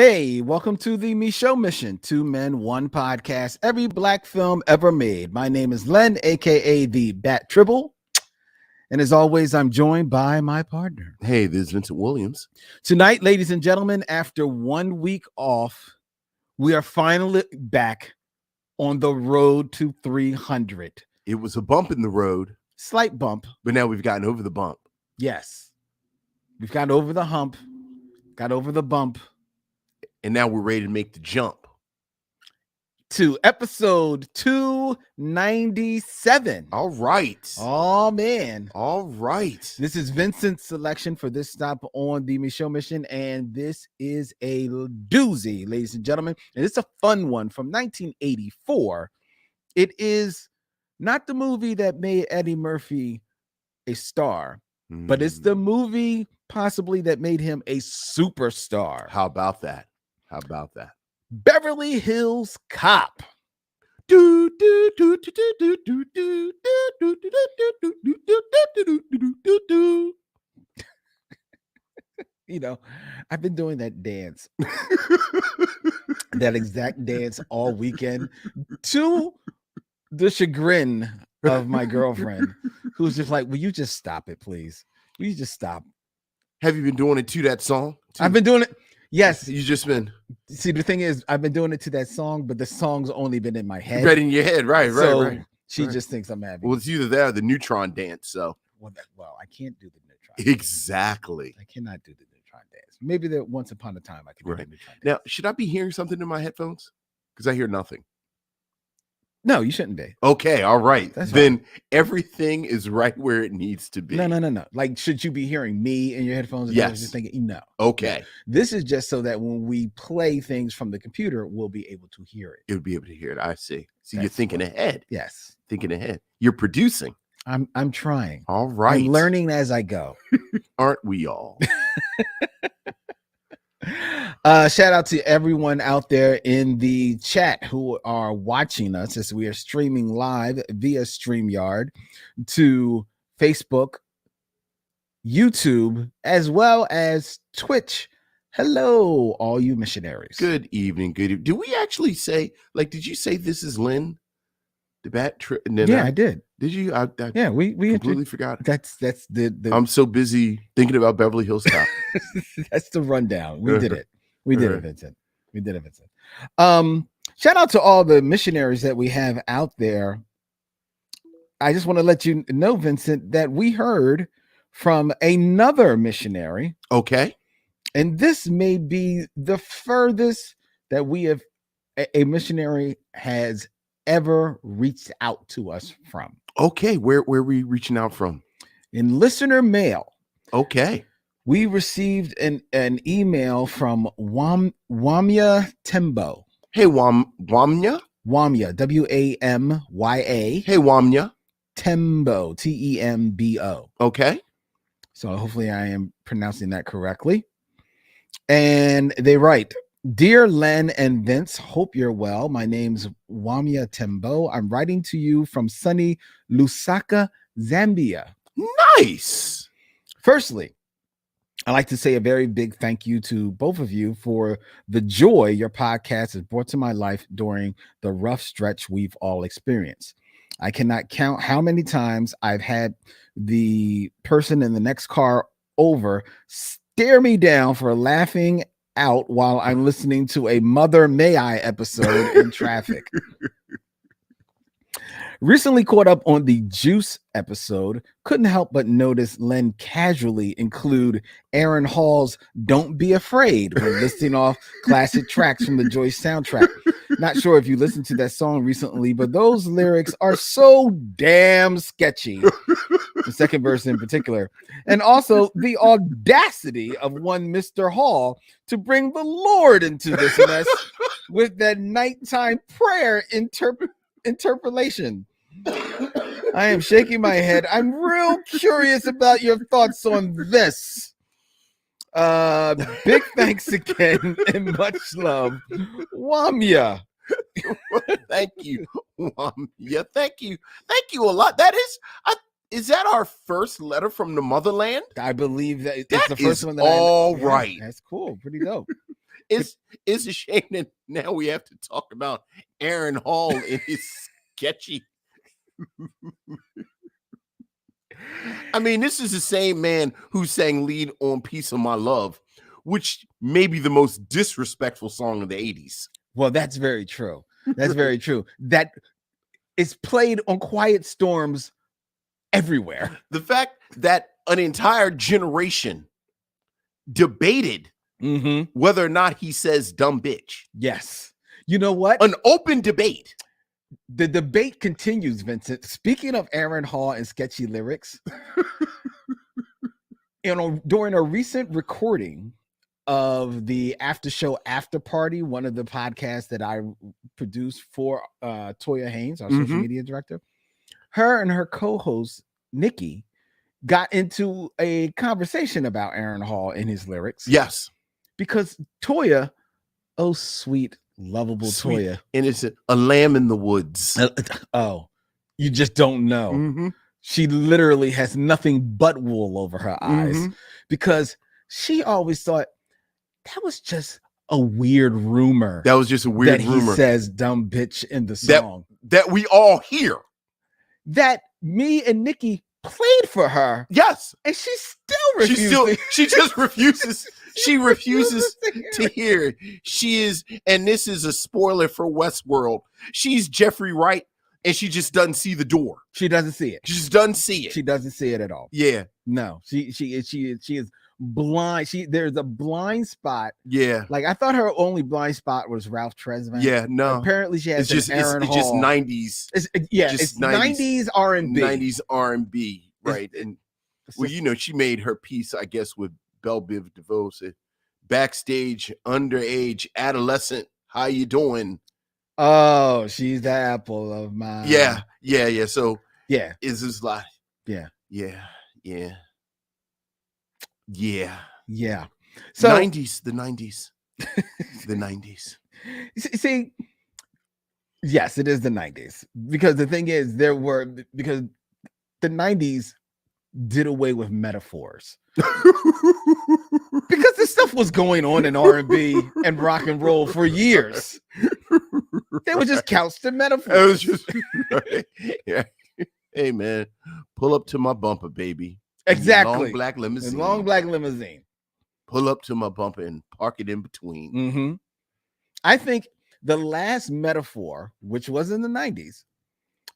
Hey, welcome to the Me Show Mission, 2 Men, 1 podcast, every black film ever made. My name is Len, aka the Bat Tribble. And as always, I'm joined by my partner. Hey, this is Vincent Williams. Tonight, ladies and gentlemen, after 1 week off, we are finally back on the road to 300. It was a bump in the road. Slight bump. But now we've gotten over the bump. Yes. We've got over the hump, got over the bump. And now we're ready to make the jump to episode 297. All right. Oh, man. All right. This is Vincent's selection for this stop on the Me Show Mission, and this is a doozy, ladies and gentlemen. And it's a fun one from 1984. It is not the movie that made Eddie Murphy a star, but it's the movie possibly that made him a superstar. How about that? How about that? Beverly Hills Cop. You know, I've been doing that dance, that exact dance all weekend to the chagrin of my girlfriend, who's just like, will you just stop it, please? Will you just stop? Have you been doing it to that song? I've been doing it. Yes. You just been. See, the thing is, I've been doing it to that song, but the song's only been in my head. Right in your head. Right. She just thinks I'm happy. Well, it's either that or the neutron dance. So. Well, I can't do the neutron dance. Exactly. I cannot do the neutron dance. Maybe there once upon a time I could do the neutron dance. Now, should I be hearing something in my headphones? Because I hear nothing. No, you shouldn't be. Okay, all right. That's then fine. Everything is right where it needs to be. No. Like, should you be hearing me in your headphones? Yes. Just thinking, no. Okay. This is just so that when we play things from the computer, we'll be able to hear it. You'll be able to hear it. I see. So you're thinking ahead. Yes. Thinking ahead. You're producing. I'm trying. All right. I'm learning as I go. Aren't we all? Shout out to everyone out there in the chat who are watching us as we are streaming live via StreamYard to Facebook, YouTube, as well as Twitch. Hello, all you missionaries. Good evening. Good evening. Did we actually say, like, did you say this is Lynn? The bat trip? Yeah, I did. Did you? Yeah, we completely forgot. That's the I'm so busy thinking about Beverly Hills Cop. That's the rundown. We did it. We did it, Vincent. We did it, Vincent. Shout out to all the missionaries that we have out there. I just want to let you know, Vincent, that we heard from another missionary. Okay. And this may be the furthest that we have a missionary has ever reached out to us from. Okay, where are we reaching out from? In listener mail. Okay. We received an email from Wamya Tembo. Hey, Wamya? Wamya, W-A-M-Y-A. Hey, Wamya. Tembo, T-E-M-B-O. Okay. So hopefully I am pronouncing that correctly. And they write, Dear Len and Vince, hope you're well. My name's Wamya Tembo. I'm writing to you from sunny Lusaka, Zambia. Nice. Firstly, I'd like to say a very big thank you to both of you for the joy your podcast has brought to my life during the rough stretch we've all experienced. I cannot count how many times I've had the person in the next car over stare me down for laughing out while I'm listening to a Mother May I episode in traffic. Recently caught up on the Juice episode, couldn't help but notice Len casually include Aaron Hall's Don't Be Afraid when listing off classic tracks from the Joyce soundtrack. Not sure if you listened to that song recently, but those lyrics are so damn sketchy. The second verse in particular. And also the audacity of one Mr. Hall to bring the Lord into this mess with that nighttime prayer interpolation. I am shaking my head. I'm real curious about your thoughts on this. Big thanks again and much love. Wamya. Thank you, Wamya. Thank you a lot. That is that our first letter from the motherland? I believe that it's that the first one that all right. That's cool. Pretty dope. it's a shame that now we have to talk about Aaron Hall in his sketchy. I mean, this is the same man who sang lead on Piece of My Love, which may be the most disrespectful song of the 80s. Well, that's very true. That's very true. That is played on Quiet Storms everywhere. The fact that an entire generation debated whether or not he says dumb bitch. Yes. You know what? An open debate. The debate continues, Vincent. Speaking of Aaron Hall and sketchy lyrics, during a recent recording of the After Show After Party, one of the podcasts that I produced for Toya Haynes, our social media director, her and her co-host, Nikki, got into a conversation about Aaron Hall and his lyrics. Yes. Because Toya, oh, sweet, lovable Toya. And it's a lamb in the woods. Oh, you just don't know. She literally has nothing but wool over her eyes because she always thought that was just a weird rumor. That was just a weird rumor. He says dumb bitch in the song. That we all hear. That me and Nikki played for her. Yes. And she still refuses. She just refuses. She refuses to hear it. She is, and this is a spoiler for Westworld. She's Jeffrey Wright, and she just doesn't see the door. She doesn't see it. She just doesn't see it. She doesn't see it at all. Yeah. No. She is blind. There's a blind spot. Yeah. Like I thought her only blind spot was Ralph Tresvant. Yeah. No. Apparently she has Aaron Hall. It's just 90s. It's 90s R&B. 90s R&B. Right. And well, you know, she made her piece, I guess, with Belle Biv DeVoe, said, backstage, underage, adolescent, how you doing? Oh, she's the apple of my Yeah. So yeah, it's just like yeah. So 90s, the 90s. The 90s. See, yes, it is the 90s. Because the thing is, because the 90s did away with metaphors. Because this stuff was going on in R&B and rock and roll for years. They were just couched in metaphors. It was just right. Yeah. Hey man, pull up to my bumper, baby. Exactly. Long black limousine. Long black limousine. Pull up to my bumper and park it in between. I think the last metaphor, which was in the 90s,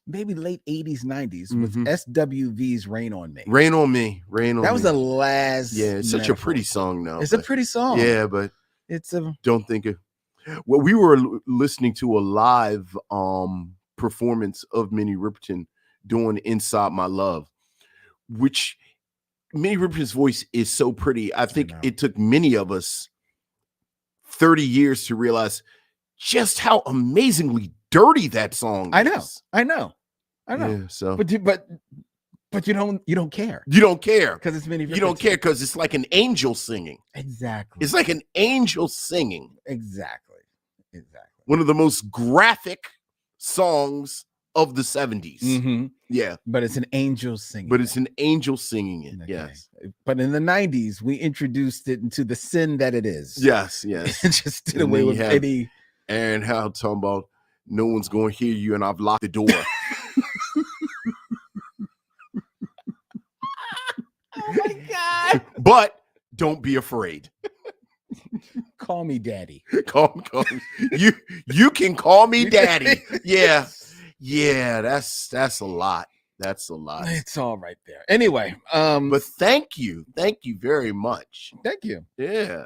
maybe late 80s, 90s, was SWV's Rain on Me. Rain on Me. Rain on Me. That was the last. Yeah, it's such a pretty song now. It's a pretty song. Yeah, but it's a don't think of well, we were listening to a live performance of Minnie Riperton doing Inside My Love, which Minnie Riperton's voice is so pretty. I think it took many of us 30 years to realize just how amazingly dirty that song is. I know. Yeah, so but you don't care. You don't care because it's Minnie Riperton. You don't care because it's like an angel singing. Exactly. It's like an angel singing. Exactly. One of the most graphic songs of the 70s. Yeah. But it's an angel singing. But it's an angel singing it. Okay. Yes. But in the 90s, we introduced it into the sin that it is. Yes. Just did away with any. Aaron Hall talking about no one's going to hear you and I've locked the door. Oh my God. But don't be afraid. Call me daddy. Call me. You can call me daddy. Yeah. That's a lot. That's a lot. It's all right there. Anyway, but thank you very much. Thank you. Yeah,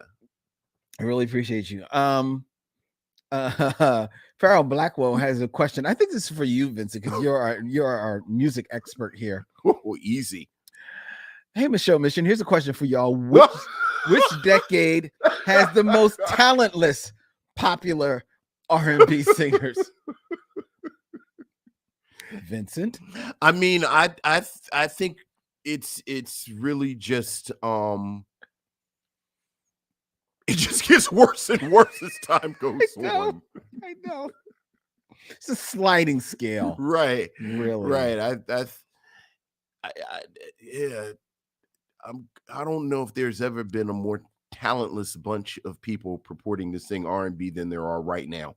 I really appreciate you. Farrell Blackwell has a question. I think this is for you, Vincent, because you're our music expert here. Oh, easy. Hey, Michelle Mission, here's a question for y'all. Which decade has the most talentless popular R&B singers? Vincent? I mean, I think it's really just it just gets worse and worse as time goes on. I know. It's a sliding scale. Right. Really. Right. I don't know if there's ever been a more talentless bunch of people purporting to sing R&B than there are right now.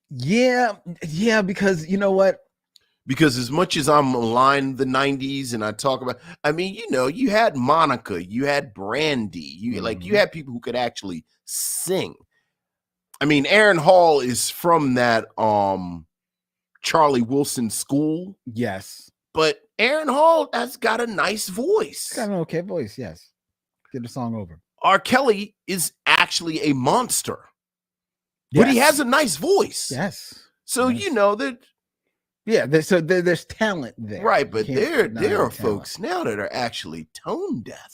Yeah, because you know what? Because as much as I'm aligned the 90s and I talk about, I mean, you had Monica, you had Brandy, you had people who could actually sing. I mean, Aaron Hall is from that Charlie Wilson school. Yes. But Aaron Hall has got a nice voice. Got an okay voice, yes. Get the song over. R. Kelly is actually a monster. Yes. But he has a nice voice. Yes. So that. Yeah, there's talent there. Right, but there are folks now that are actually tone deaf.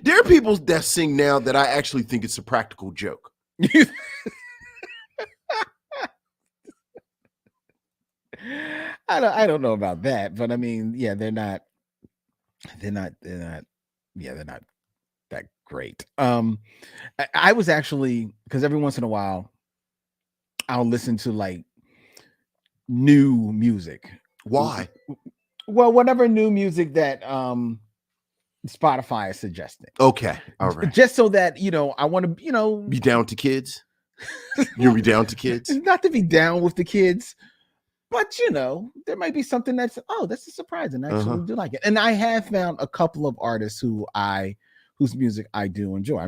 There are people that sing now that I actually think it's a practical joke. I don't know about that, but I mean, yeah, they're not that great. I was actually, because every once in a while I'll listen to like new music. Why? Well, whatever new music that Spotify is suggesting. Okay. All right. Just so that, I want to, be down to kids. You'll be down to kids. Not to be down with the kids, but there might be something that's a surprise, and I actually do like it. And I have found a couple of artists whose music I do enjoy.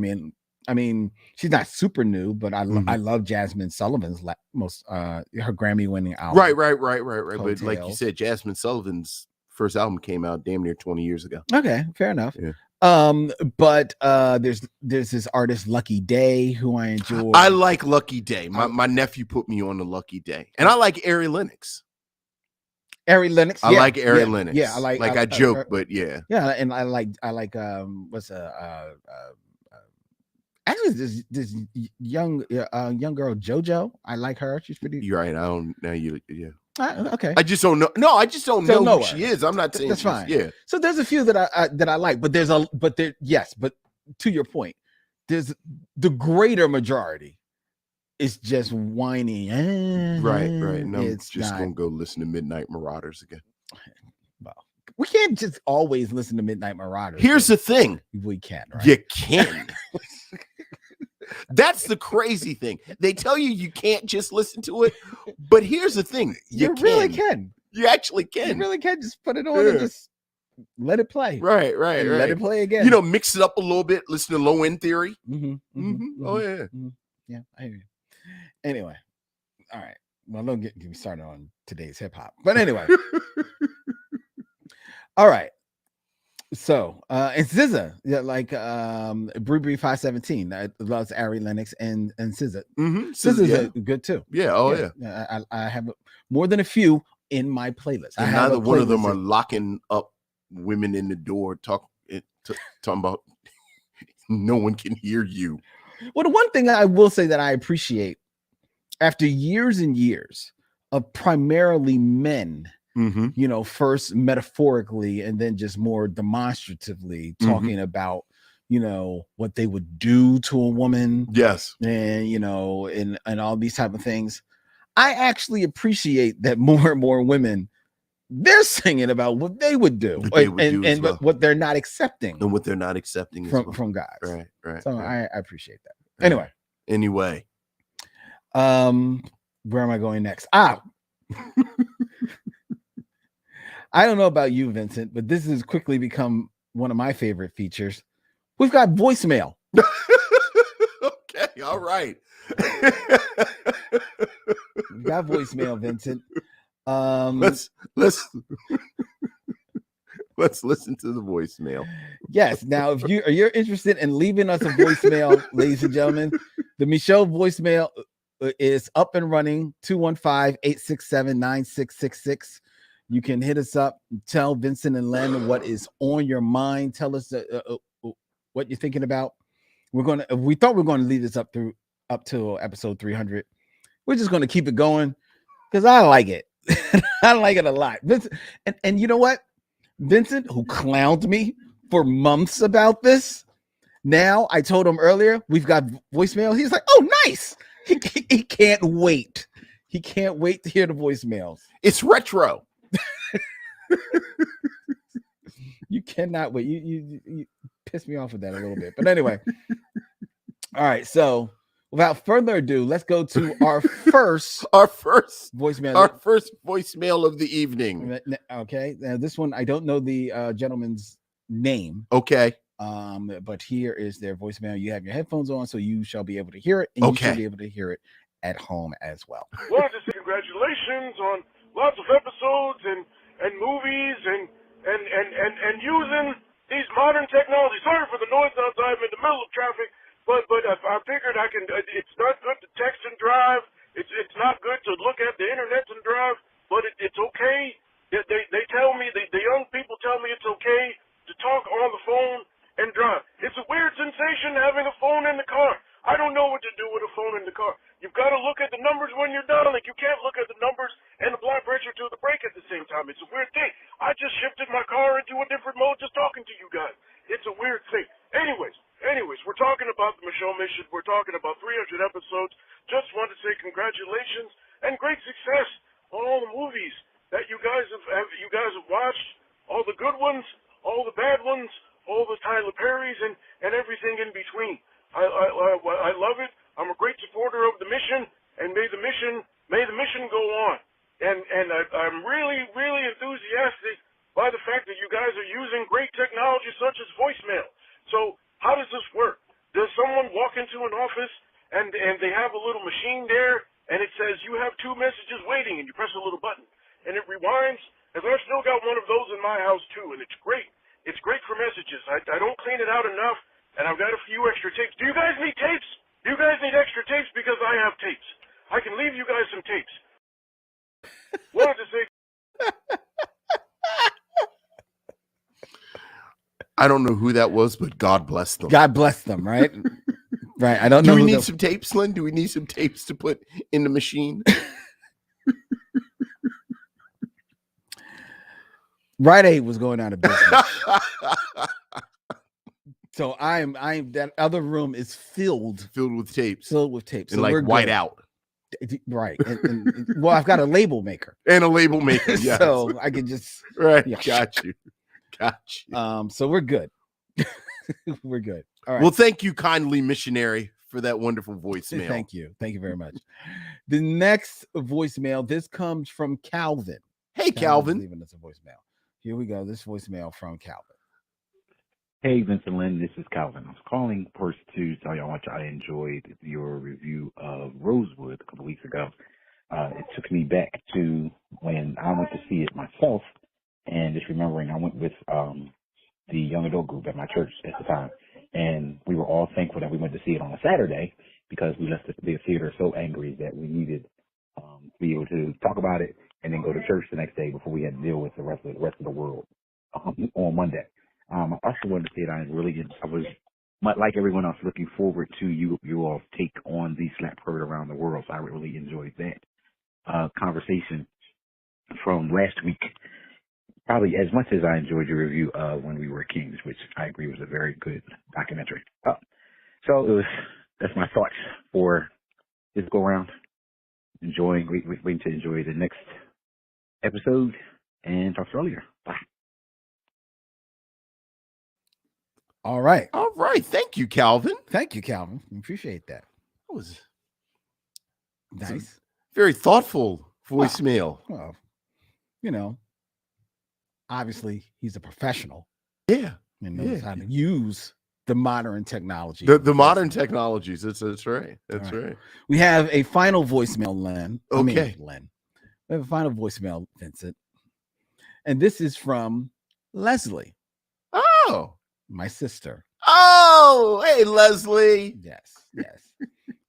I mean, she's not super new, but I love Jasmine Sullivan's most her Grammy-winning album. Right. Hotel. But like you said, Jasmine Sullivan's first album came out damn near 20 years ago. Okay, fair enough. Yeah. But there's this artist Lucky Day who I enjoy. I like Lucky Day. My nephew put me on the Lucky Day, and I like Ari Lennox. Ari Lennox. I like Ari Lennox. Yeah, I joke, but yeah. Yeah, and I like what's actually this young girl JoJo. I like her. She's pretty. You're right. I don't know you. Yeah. Okay. I just don't know. No, I just don't know who she is. I'm not saying that's fine. Yeah. So there's a few that I like, but but to your point, there's the greater majority is just whiny. Right. And I'm just gonna go listen to Midnight Marauders again. Well, we can't just always listen to Midnight Marauders. Here's the thing. We can, right? You can. That's the crazy thing. They tell you can't just listen to it, but here's the thing. You really can. You actually can. You really can just put it on and just let it play. Right. Let it play again. Mix it up a little bit. Listen to Low End Theory. Oh yeah. Yeah, I hear you. Anyway, all right. Well, don't get me started on today's hip hop. But anyway. All right. So and SZA, like Bree 517, loves Ari Lennox and SZA. SZA's good too. Yeah. I have more than a few in my playlist. And neither one of them are locking up women in the door talking about no one can hear you. Well, the one thing I will say that I appreciate after years and years of primarily men, first metaphorically and then just more demonstratively talking about, what they would do to a woman. Yes. And, and all these type of things. I actually appreciate that more and more women, they're singing about what they would do, and what they're not accepting. And what they're not accepting from guys. Right. So I appreciate that. Anyway. Where am I going next? I don't know about you, Vincent, but this has quickly become one of my favorite features. We've got voicemail. Okay, all right. We've got voicemail, Vincent. Let's listen to the voicemail. Yes. Now, if you're interested in leaving us a voicemail, ladies and gentlemen, the Michaud voicemail is up and running. 215-867-9666. You can hit us up, tell Vincent and Len what is on your mind. Tell us what you're thinking about. We thought we were going to leave this up to episode 300. We're just going to keep it going because I like it. I like it a lot. Vincent, and you know what? Vincent, who clowned me for months about this, now I told him earlier we've got voicemail. He's like, "Oh, nice." He can't wait. He can't wait to hear the voicemails. It's retro. You cannot wait. You pissed me off with that a little bit. But anyway. All right. So without further ado, let's go to our first voicemail. Our first voicemail of the evening. Okay. Now this one, I don't know the gentleman's name. Okay. But here is their voicemail. You have your headphones on, so you shall be able to hear it, and you should be able to hear it at home as well. Wanted to say congratulations on lots of episodes and movies and using these modern technologies. Sorry for the noise outside. I'm in the middle of traffic, but I figured I can. It's not good to text and drive. It's not good to look at the internet and drive, but it's okay. They tell me, the young people tell me it's okay to talk on the phone and drive. It's a weird sensation having a phone in the car. I don't know what to do with a phone in the car. You've got to look at the numbers when you're done. Like, you can't look at the numbers and the blood pressure to the brake at the same time. It's a weird thing. I just shifted my car into a different mode just talking to you guys. It's a weird thing. Anyways, we're talking about the Michelle Mission. We're talking about 300 episodes. Just want to say congratulations and great success on all the movies that you guys have watched. All the good ones, all the bad ones, all the Tyler Perrys and everything in between. I love it. I'm a great supporter of the mission, and may the mission go on. And I'm really, really enthusiastic by the fact that you guys are using great technology such as voicemail. So how does this work? Does someone walk into an office and they have a little machine there, and it says you have 2 messages waiting, and you press a little button, and it rewinds? And I've still got one of those in my house too, and it's great. It's great for messages. I don't clean it out enough, and I've got a few extra tapes. Do you guys need tapes? Do you guys need extra tapes? Because I have tapes. I can leave you guys some tapes. Wanted to say. I don't know who that was, but God bless them. God bless them, right? Right. I don't know. Do we need some tapes, Lynn? Do we need some tapes to put in the machine? Rite Aid was going out of business. So I'm that other room is filled with tapes. Filled with tapes. And so like white out. Right. And well, I've got a label maker. And a label maker, yes. So I can just right. Yeah. Got you. So we're good. We're good. All right. Well, thank you kindly, missionary, for that wonderful voicemail. Thank you. Thank you very much. The next voicemail, this comes from Calvin. Hey, Calvin. Leaving us a voicemail. Here we go. This voicemail from Calvin. Hey, Vincent Lynn, this is Calvin. I was calling first to tell you how much I enjoyed your review of Rosewood a couple weeks ago. It took me back to when I went to see it myself, and just remembering I went with the young adult group at my church at the time, and we were all thankful that we went to see it on a Saturday because we left the theater so angry that we needed to be able to talk about it and then go to church the next day before we had to deal with the rest of the world on Monday. I also wanted to say that I was, like everyone else, looking forward to you all's take on the slap heard around the world. So I really enjoyed that conversation from last week, probably as much as I enjoyed your review of When We Were Kings, which I agree was a very good documentary. So that's my thoughts for this go around. Waiting to enjoy the next episode and talk to you earlier. Bye. All right. Thank you, Calvin. Thank you, Calvin. Appreciate that. That was nice. Very thoughtful voicemail. Well, obviously he's a professional. Yeah. And knows how to use the modern technology. The modern technologies. That's right. That's right. We have a final voicemail, Len. Okay. Len. We have a final voicemail, Vincent. And this is from Leslie. Oh. My sister. Oh, hey, Leslie. Yes.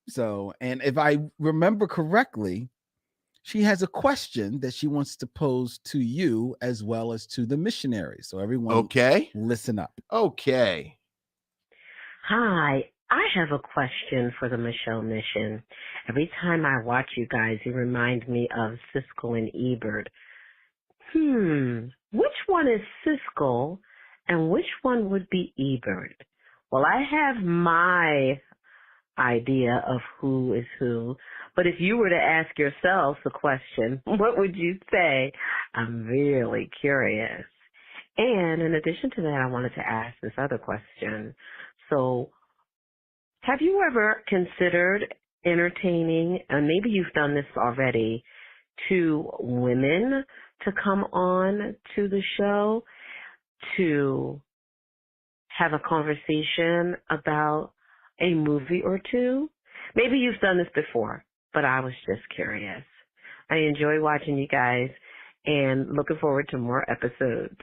So, and if I remember correctly, she has a question that she wants to pose to you as well as to the missionary. So everyone, listen up. Okay. Hi, I have a question for the Michelle Mission. Every time I watch you guys, you remind me of Siskel and Ebert. Which one is Siskel and which one would be Ebert? Well, I have my idea of who is who, but if you were to ask yourselves the question, what would you say? I'm really curious. And in addition to that, I wanted to ask this other question. So, have you ever considered entertaining, and maybe you've done this already, to women to come on to the show to have a conversation about a movie or two? Maybe you've done this before, but I was just curious. I enjoy watching you guys and looking forward to more episodes.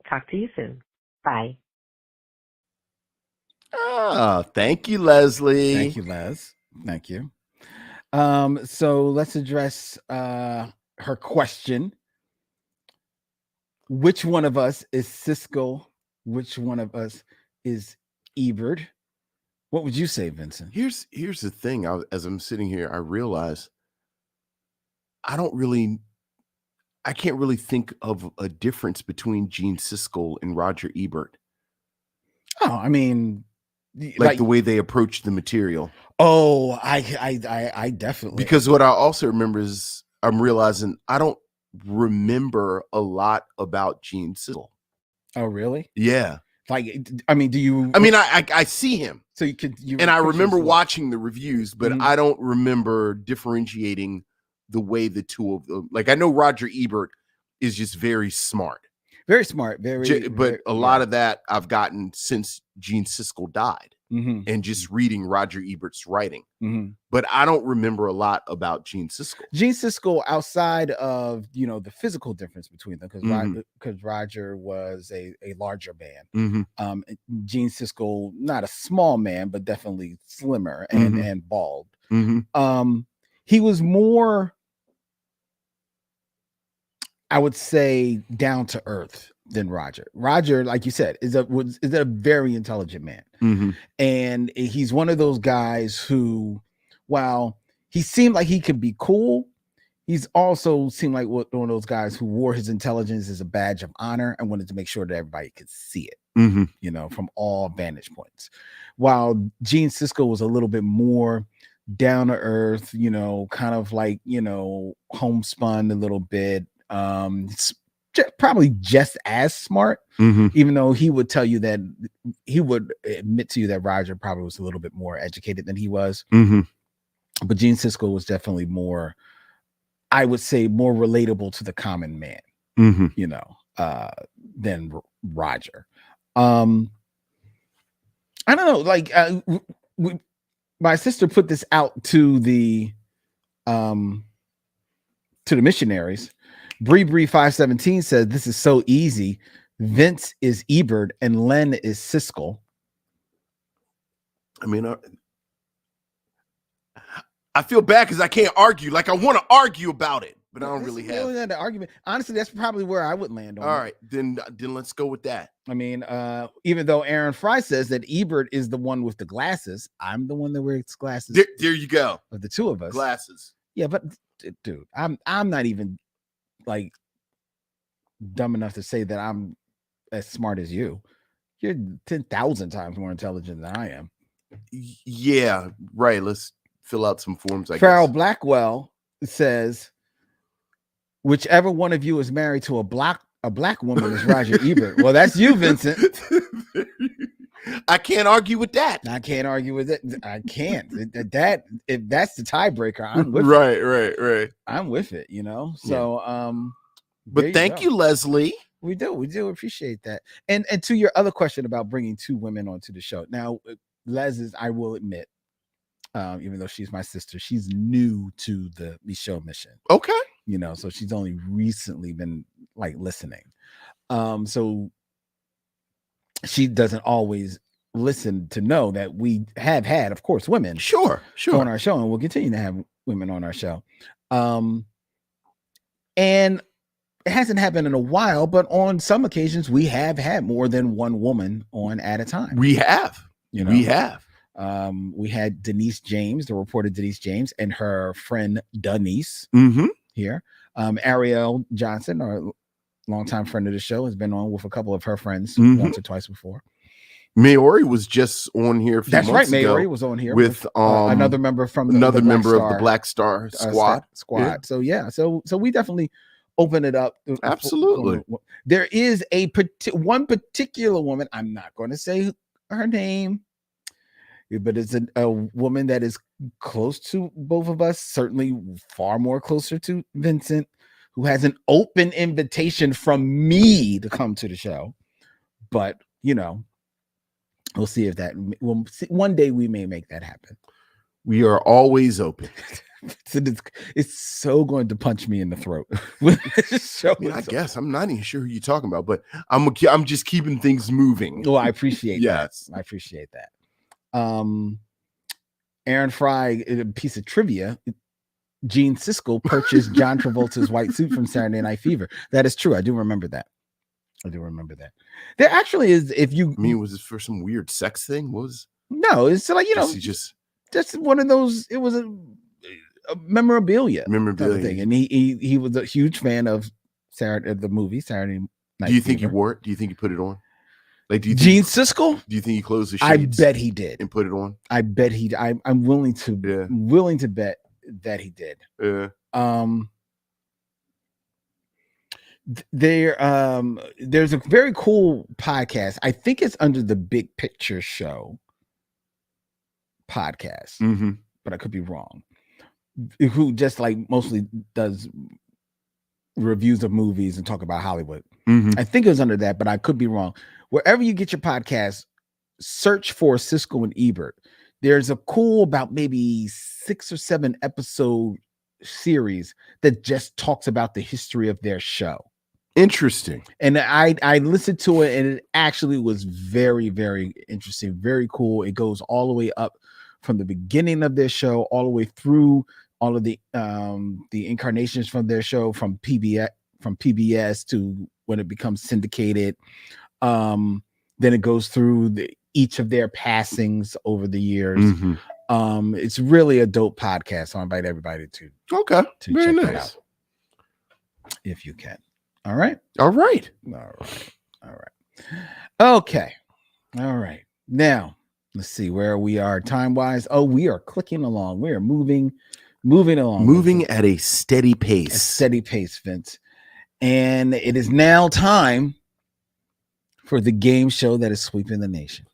Talk to you soon. Bye. Thank you, Leslie. Thank you, Les. Thank you. So let's address her question. Which one of us is Siskel? Which one of us is Ebert? What would you say, Vincent? Here's the thing. As I'm sitting here, I realize I can't really think of a difference between Gene Siskel and Roger Ebert. Oh, I mean, like the way they approach the material. Oh, I definitely, because what I also remember is I'm realizing I don't remember a lot about Gene Siskel. Oh, really? Yeah. Like, I mean, do you? I mean, I see him, so you could. And I remember watching the reviews, but I don't remember differentiating the way the two of them. Like, I know Roger Ebert is just very smart. Very smart, but a lot of that I've gotten since Gene Siskel died, and just reading Roger Ebert's writing. But I don't remember a lot about Gene Siskel. Gene Siskel, outside of the physical difference between them, because Roger was a larger man. Gene Siskel, not a small man, but definitely slimmer and bald. He was more, I would say, down to earth than Roger. Roger, like you said, is a very intelligent man. And he's one of those guys who, while he seemed like he could be cool, he's also seemed like one of those guys who wore his intelligence as a badge of honor and wanted to make sure that everybody could see it, from all vantage points. While Gene Siskel was a little bit more down to earth, kind of like, homespun a little bit. Probably just as smart, even though he would tell you that he would admit to you that Roger probably was a little bit more educated than he was. But Gene Siskel was definitely more, I would say, more relatable to the common man, than Roger. I don't know, like my sister put this out to the missionaries. Bree 517 said, "This is so easy. Vince is Ebert and Len is Siskel." I mean, I feel bad because I can't argue. Like, I want to argue about it, but I don't really have the argument. Honestly, that's probably where I would land on. All right, then let's go with that. I mean, even though Aaron Fry says that Ebert is the one with the glasses, I'm the one that wears glasses. There you go. Of the two of us, glasses. Yeah, but dude, I'm not even like dumb enough to say that I'm as smart as you. You're 10,000 times more intelligent than I am. Yeah, right. Let's fill out some forms. Farrell Blackwell says, whichever one of you is married to a black woman is Roger Ebert. Well, that's you, Vincent. I can't argue with that. I can't argue with it. I can't. That if that's the tiebreaker, I'm with it. Right. I'm with it, So but thank you, Leslie. We do appreciate that. And to your other question about bringing two women onto the show. Now, Les is, I will admit, even though she's my sister, she's new to the show mission. Okay. So she's only recently been like listening. So she doesn't always listen to know that we have had, of course, women sure on our show, and we'll continue to have women on our show. And it hasn't happened in a while, but on some occasions we have had more than one woman on at a time. We have. We have. We had Denise James, the reporter Denise James, and her friend Denise here. Ariel Johnson, our longtime friend of the show, has been on with a couple of her friends once or twice before. Maori was just on here a few months ago. That's right. Maori was on here with another member from the Black Star Squad. Yeah. So we definitely open it up. Absolutely. There is one particular woman. I'm not going to say her name, but it's a woman that is close to both of us, certainly far more closer to Vincent, who has an open invitation from me to come to the show. But, you know, we'll see if that will. One day we may make that happen. We are always open. It's so going to punch me in the throat. I guess I'm not even sure who you're talking about, but I'm just keeping things moving. Well, I appreciate yes. that. I appreciate that. Aaron Fry, a piece of trivia. Gene Siskel purchased John Travolta's white suit from Saturday Night Fever. That is true. I do remember that. There actually is. If you was this for some weird sex thing? No, it's like, you know, just one of those. It was a memorabilia thing, and he was a huge fan of the movie Saturday Night. Do you think he wore it? Do you think he put it on? Like, Gene Siskel? Do you think he closed the shades? I bet he did and put it on. I bet he. I'm willing to bet that he did. Yeah. There's a very cool podcast. I think it's under the Big Picture Show podcast, but I could be wrong. Who just like mostly does reviews of movies and talk about Hollywood. I think it was under that, but I could be wrong. Wherever you get your podcast, search for Siskel and Ebert. There's a cool, about maybe 6 or 7 episode series that just talks about the history of their show. Interesting. And I listened to it, and it actually was very, very interesting, very cool. It goes all the way up from the beginning of their show, all the way through all of the incarnations from their show, from PBS to when it becomes syndicated. Then it goes through each of their passings over the years. It's really a dope podcast. So I invite everybody to very check nice. that out if you can. All right. Okay. All right. Now let's see where we are time wise. Oh, we are clicking along. We are moving along. Moving at a steady pace. Vince. And it is now time for the game show that is sweeping the nation.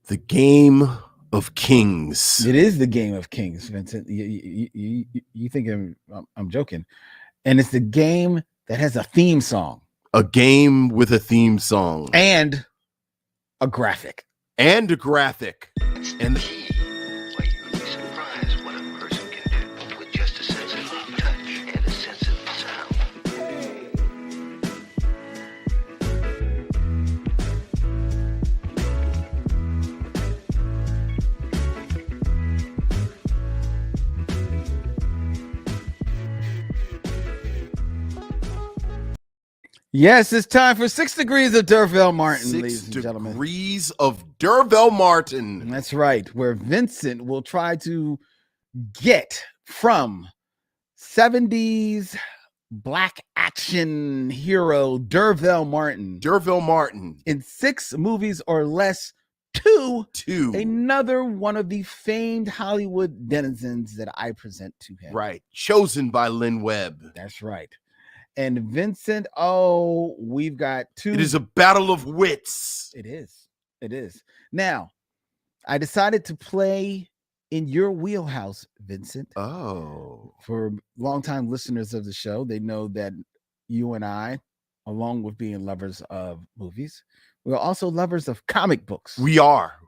The Game of Kings. It is the Game of Kings, Vincent. You think I'm joking. And it's the game that has a theme song. A game with a theme song. And a graphic. And Where you would be surprised what a person can do with just a sense of touch and a sense of sound. Yes, it's time for 6 Degrees of Dervell Martin, 6 ladies and gentlemen. Degrees of Dervell Martin. That's right, where Vincent will try to get from 70s black action hero Dervell Martin in 6 movies or less to another one of the famed Hollywood denizens that I present to him. Right. Chosen by Lynn Webb. That's right. And Vincent, we've got 2. It is a battle of wits. It is. Now, I decided to play in your wheelhouse, Vincent. Oh. For longtime listeners of the show, they know that you and I, along with being lovers of movies, we're also lovers of comic books. We are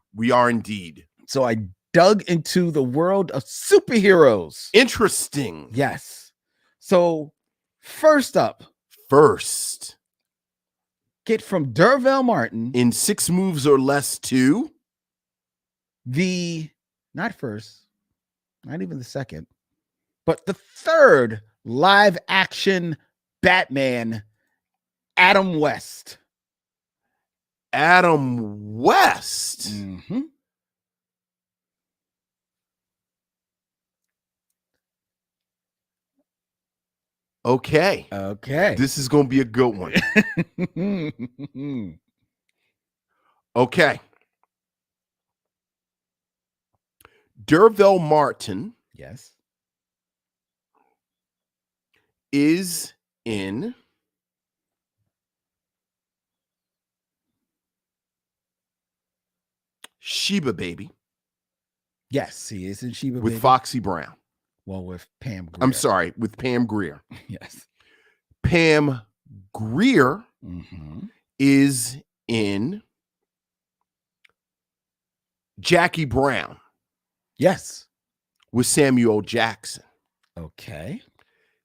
indeed. So I dug into the world of superheroes. Interesting. Yes. So first, get from Dervell Martin in 6 moves or less to not first, not even the second, but the 3rd live action Batman, Adam West. Mm-hmm. Okay. This is going to be a good one. Okay. Dervell Martin. Yes. Is in Sheba Baby Yes, he is in Sheba with Baby. Foxy Brown. Well, with Pam Grier. I'm sorry, with Pam Grier. Yes. Pam Grier Mm-hmm. is in Jackie Brown Yes. with Samuel Jackson. Okay.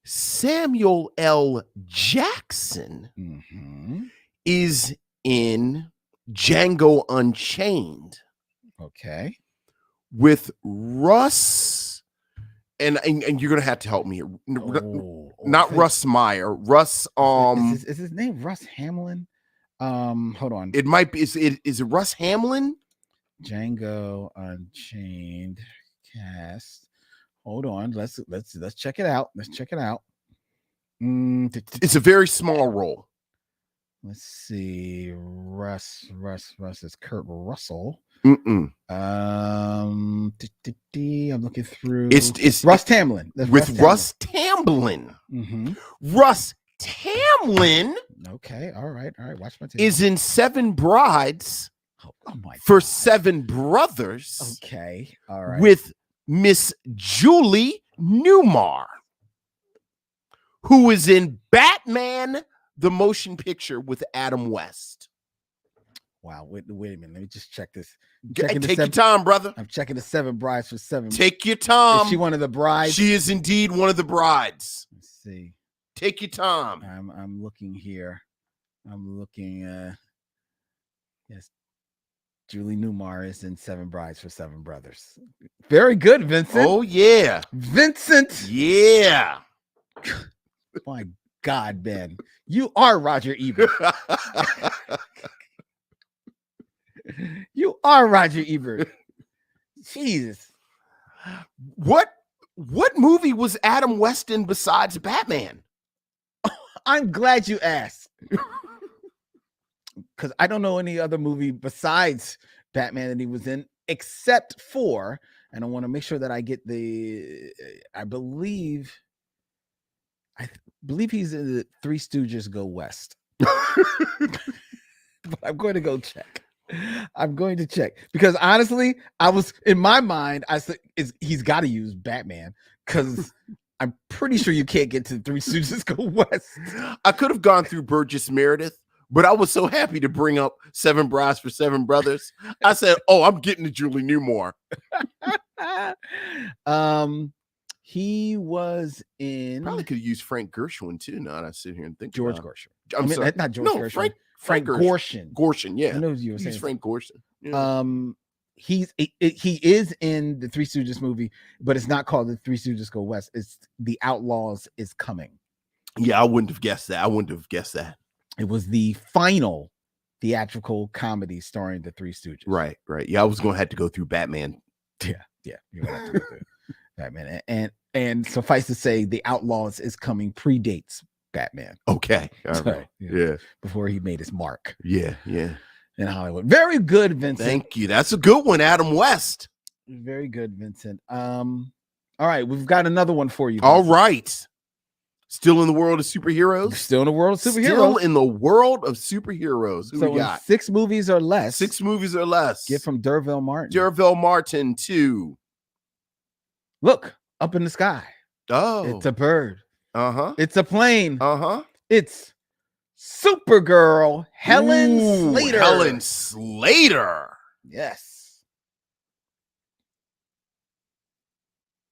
Samuel L. Jackson Mm-hmm. is in Django Unchained Okay. with Russ, and you're gonna have to help me here. Not Russ Meyer. Russ. Is his name Russ Hamlin? Hold on. It might be. Is it Russ Hamlin? Django Unchained cast. Hold on. Let's check it out. Let's check it out. It's a very small role. Let's see. Russ is Kurt Russell. Mm-mm. I'm looking through. It's Russ Tamblyn. That's with Russ Tamblyn. Mm-hmm. Russ Tamblyn. Okay. All right. Watch my tape. Is in Seven Brides oh my for God. Seven Brothers. Okay. All right. With Miss Julie Newmar, who is in Batman the Motion Picture with Adam West. Wow. Wait a minute. Let me just check this. Take your time, brother. I'm checking the Seven Brides for Seven. Take your time. Is she one of the brides? She is indeed one of the brides. Let's see. Take your time. I'm looking here. I'm looking. Yes. Julie Newmar is in Seven Brides for Seven Brothers. Very good, Vincent. Oh, yeah. Vincent. Yeah. My God, Ben. You are Roger Ebert. You are Roger Ebert. Jesus. What movie was Adam West in besides Batman? I'm glad you asked. Because I don't know any other movie besides Batman that he was in, except for, and I want to make sure that I get I believe he's in the Three Stooges Go West. But I'm going to go check. I'm going to check because honestly, I was in my mind. I said he's got to use Batman because I'm pretty sure you can't get to Three Stooges Go West. I could have gone through Burgess Meredith, but I was so happy to bring up Seven Brides for Seven Brothers. I said, "Oh, I'm getting to Julie Newmar." He was in. Probably could have used Frank Gershwin too. Now that I sit here and think George about Gershwin. I'm sorry, not George Gershwin. Frank Gorshin. Gorshin, yeah. I know you were saying He's Frank Gorshin. Yeah. He is in the Three Stooges movie, but it's not called the Three Stooges Go West. It's The Outlaws Is Coming. Yeah, I wouldn't have guessed that. It was the final theatrical comedy starring the Three Stooges. Right. Yeah, I was going to have to go through Batman. Yeah. You're gonna have to go through Batman, and suffice to say, The Outlaws Is Coming predates Batman. Okay. All right. Yeah. Before he made his mark. Yeah. In Hollywood. Very good, Vincent. Thank you. That's a good one, Adam West. Very good, Vincent. All right, we've got another one for you, Vincent. All right. Still in the world of superheroes? Still in the world of superheroes. Still in the world of superheroes. Who we got? 6 movies or less. 6 movies or less. Get from Derville Martin. Derville Martin to Look up in the sky. Oh. It's a bird. Uh-huh. It's a plane. Uh-huh. It's Supergirl, Helen Slater. Helen Slater. Yes.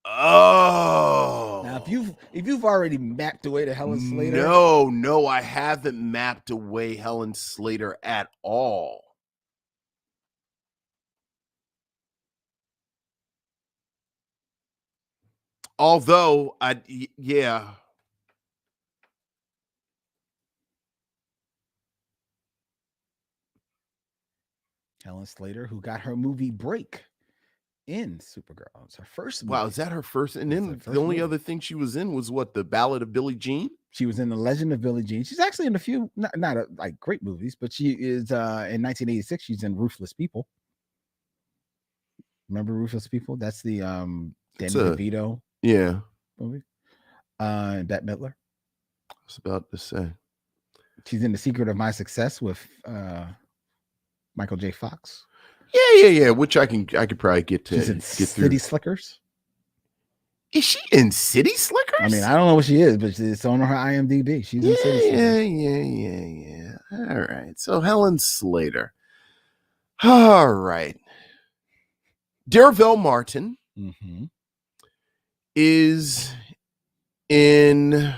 Oh. Now, if you've already mapped away to Helen Slater. No, I haven't mapped away Helen Slater at all. Although, yeah. Helen Slater, who got her movie break in Supergirl. It's her first movie. Wow, is that her first? And then the only other thing she was in was what? The Ballad of Billie Jean? She was in The Legend of Billie Jean. She's actually in a few, not like great movies, but she is in 1986. She's in Ruthless People. Remember Ruthless People? That's the Danny DeVito movie. And Bette Midler. was about to say. She's in The Secret of My Success with Michael J. Fox. Yeah. Which I could probably get She's in get City through. Slickers. Is she in City Slickers? I mean, I don't know what she is, but it's on her IMDb. She's in City Slickers. Yeah. All right. So Helen Slater. All right. Darvell Martin Mm-hmm. is in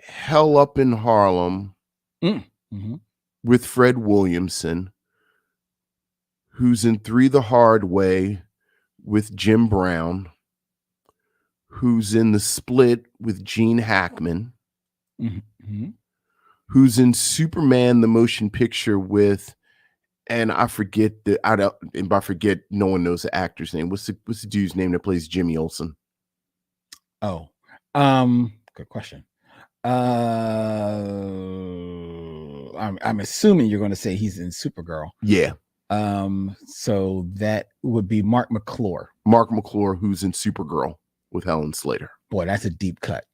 Hell Up in Harlem Mm-hmm. with Fred Williamson, who's in Three the Hard Way with Jim Brown, who's in The Split with Gene Hackman, Mm-hmm. who's in Superman the Motion Picture with, and I forget no one knows the actor's name. What's the dude's name that plays Jimmy Olsen? Oh, good question. I'm assuming you're going to say he's in Supergirl. Yeah. So that would be Mark McClure. Mark McClure, who's in Supergirl with Helen Slater. Boy, that's a deep cut.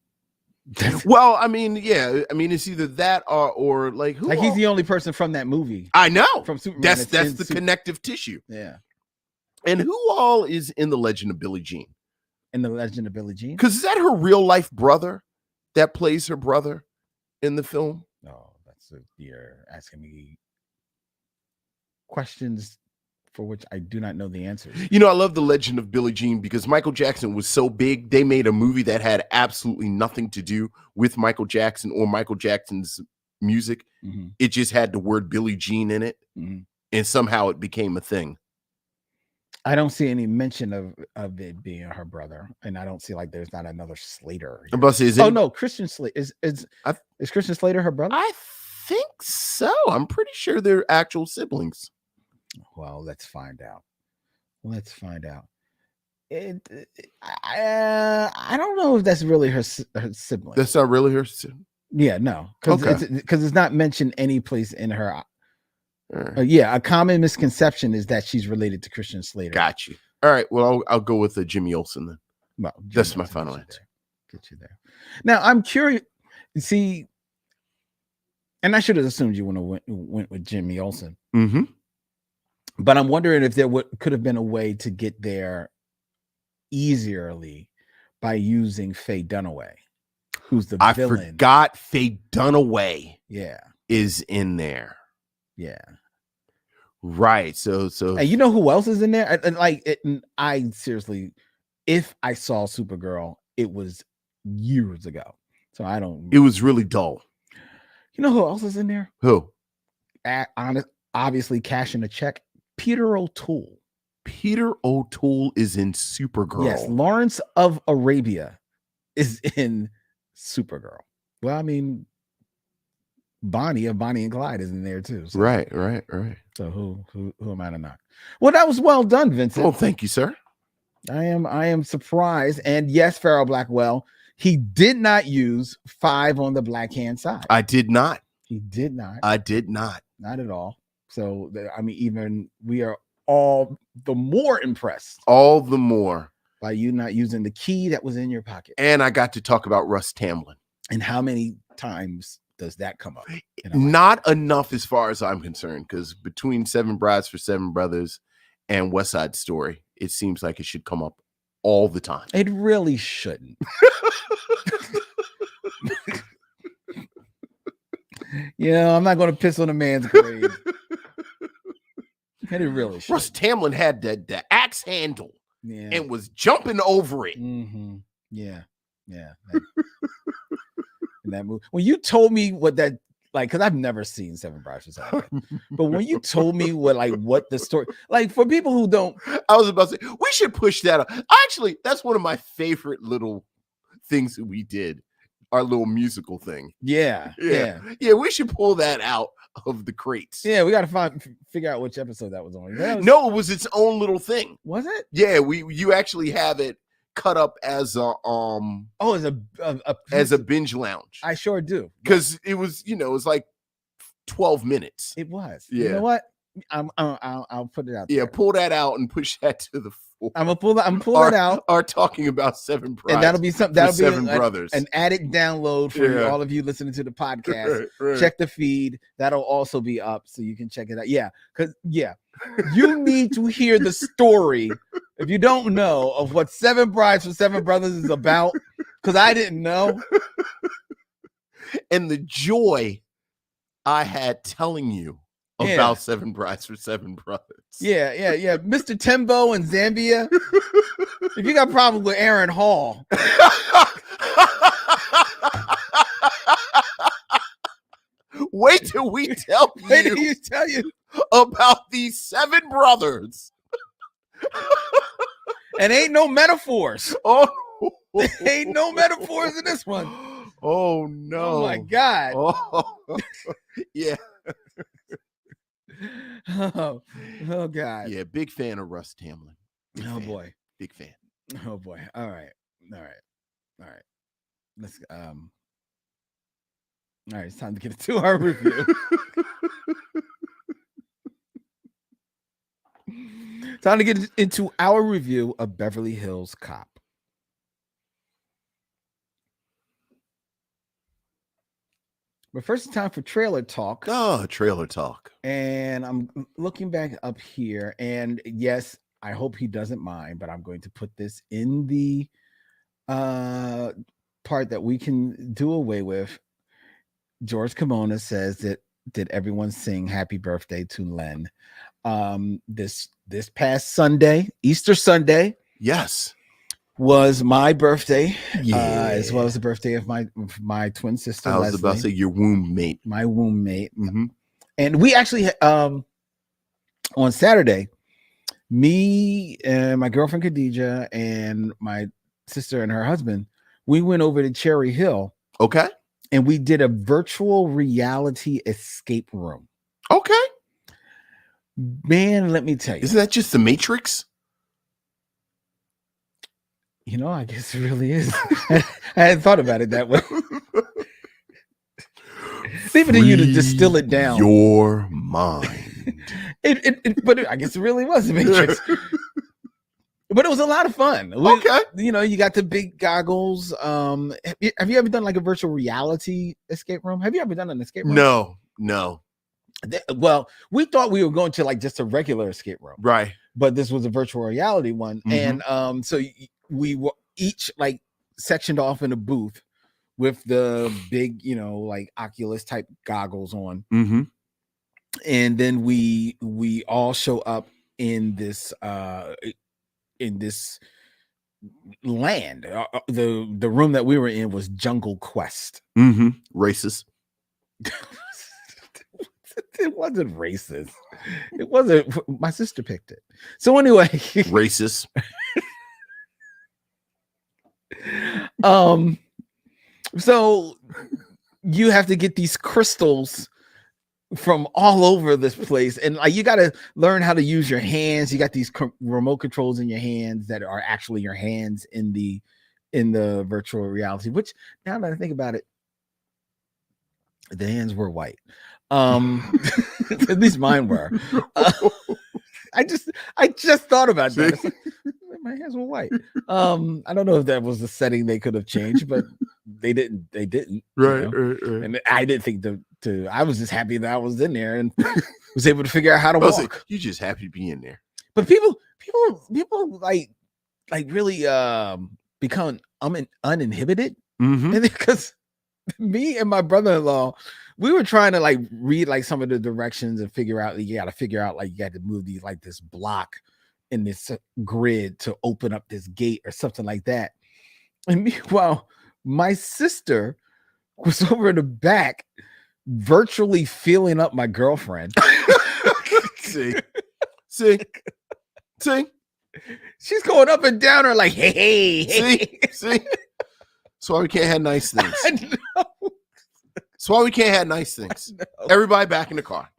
Well, I mean, yeah. I mean, it's either that or like who? Like he's the only person from that movie. I know. From Superman. That's the connective tissue. Yeah. And who all is in The Legend of Billie Jean? In The Legend of Billie Jean? Because is that her real life brother that plays her brother in the film? No, you're asking me questions for which I do not know the answers. You know, I love The Legend of Billie Jean because Michael Jackson was so big, they made a movie that had absolutely nothing to do with Michael Jackson or Michael Jackson's music. Mm-hmm. It just had the word Billie Jean in it, and somehow it became a thing. I don't see any mention of it being her brother, and I don't see like there's not another Slater. I'm about to say, no, Christian Slater is Christian Slater her brother? I think so. I'm pretty sure they're actual siblings. Well, let's find out. I don't know if that's really her sibling. That's not really her sibling? Yeah, no, because it's not mentioned any place in her. A common misconception is that she's related to Christian Slater. Got you. All right. Well, I'll go with Jimmy Olsen then. Well, that's my final answer. Get you there. Now, I'm curious. See, and I should have assumed you went with Jimmy Olsen. Mm-hmm. But I'm wondering if there could have been a way to get there easierly by using Faye Dunaway, who's the villain. I forgot Faye Dunaway. Yeah, is in there. Yeah, right. So, and you know who else is in there? And I seriously, if I saw Supergirl, it was years ago. So I don't. It was really dull. You know who else is in there? Who? Obviously, cashing a check. Peter O'Toole. Peter O'Toole is in Supergirl. Yes, Lawrence of Arabia is in Supergirl. Well, I mean, Bonnie of Bonnie and Clyde is in there too. So. Right. So who am I to knock? Well, that was well done, Vincent. Oh, thank you, sir. I am surprised. And yes, Farrell Blackwell, he did not use 5 on the black hand side. I did not. He did not. I did not. Not at all. So, I mean, even we are all the more impressed. All the more. By you not using the key that was in your pocket. And I got to talk about Russ Tamblyn. And how many times does that come up? Not enough as far as I'm concerned, because between 7 Brides for 7 Brothers and West Side Story, it seems like it should come up all the time. It really shouldn't. I'm not going to piss on a man's grave. And it really should. Russ Tamblyn had the axe handle and was jumping over it. Mm-hmm. Yeah. In that movie. When you told me what that, like, because I've never seen 7 Brides for 7, but when you told me what the story, like, for people who don't, I was about to say we should push that up. Actually, that's one of my favorite little things that we did. Our little musical thing. Yeah. We should pull that out of the crates. Yeah, we got to figure out which episode that was on. No, it was its own little thing. Was it? Yeah, you actually have it cut up as a as a binge lounge. I sure do. Because it was, it's like 12 minutes. It was. Yeah. You know what? I'll put it out Yeah, there. pull that out and push that to the fore. I'm gonna pull it out. Are talking about Seven Brides. And that'll be something. for That'll be Seven Brothers. an added download for Yeah. all of you listening to the podcast. Right. Check the feed. That'll also be up so you can check it out. Yeah, because you need to hear the story if you don't know of what Seven Brides for Seven Brothers is about. Because I didn't know. And the joy I had telling you about Seven Brides for Seven Brothers. Yeah. Mr. Timbo in Zambia. If you got problems with Aaron Hall, wait till we tell you about these seven brothers. And ain't no metaphors. Oh, Ain't no metaphors in this one. Oh no! Oh my God! Oh, yeah. Oh God! Yeah, big fan of Russ Tamlin. Boy, big fan. Oh boy! All right. Let's all right. It's time to get into our review. Time to get into our review of Beverly Hills Cop. But first, it's time for trailer talk. Oh, trailer talk. And I'm looking back up here. And yes, I hope he doesn't mind, but I'm going to put this in the part that we can do away with. George Kimona says that did everyone sing happy birthday to Len? This past Sunday, Easter Sunday. Yes. Was my birthday, as well as the birthday of my twin sister. I was Leslie, about to say your womb mate. My womb mate. Mm-hmm. And we actually, on Saturday, me and my girlfriend Khadija and my sister and her husband, we went over to Cherry Hill. Okay. And we did a virtual reality escape room. Okay. Man, let me tell you. Isn't that just the Matrix? You know, I guess it really is. I hadn't thought about it that way. Leave it to you to distill it down. Your mind. But I guess it really was the Matrix. But it was a lot of fun. Okay. You know, you got the big goggles. Have you ever done like a virtual reality escape room? Have you ever done an escape room? No. Well, we thought we were going to like just a regular escape room. Right. But this was a virtual reality one. Mm-hmm. And so we were each like sectioned off in a booth with the big, you know, like Oculus type goggles on. Mm-hmm. And then we all show up in this land. The room that we were in was Jungle Quest. Mm-hmm. Racist. It wasn't racist. It wasn't. My sister picked it. So anyway, racist. So you have to get these crystals from all over this place, and like you got to learn how to use your hands. You got these remote controls in your hands that are actually your hands in the virtual reality. Which now that I think about it, the hands were white. At least mine were. I just thought about that. Like, my hands were white. I don't know if that was the setting they could have changed, but they didn't. Right, you know? right. And I didn't think to. I was just happy that I was in there and was able to figure out how to walk. You're just happy to be in there. But people like really become uninhibited, mm-hmm. and because me and my brother-in-law, we were trying to like read like some of the directions and figure out like you got to move these like this block in this grid to open up this gate or something like that. And meanwhile, my sister was over in the back virtually feeling up my girlfriend. See. She's going up and down her like, hey. See. That's why we can't have nice things. I know. That's why we can't have nice things. Everybody back in the car.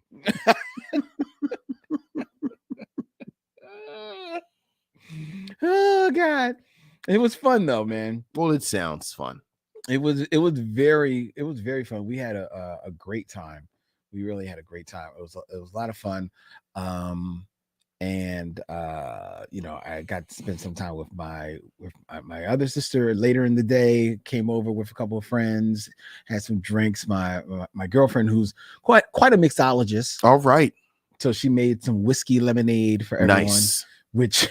Oh God. It was fun though, man. Well, it sounds fun. It was very fun. We had a great time. really had a great time. It was a lot of fun. And I got to spend some time with my other sister later in the day. Came over with a couple of friends, had some drinks. My girlfriend, who's quite a mixologist, All right. so she made some whiskey lemonade for everyone. Nice. Which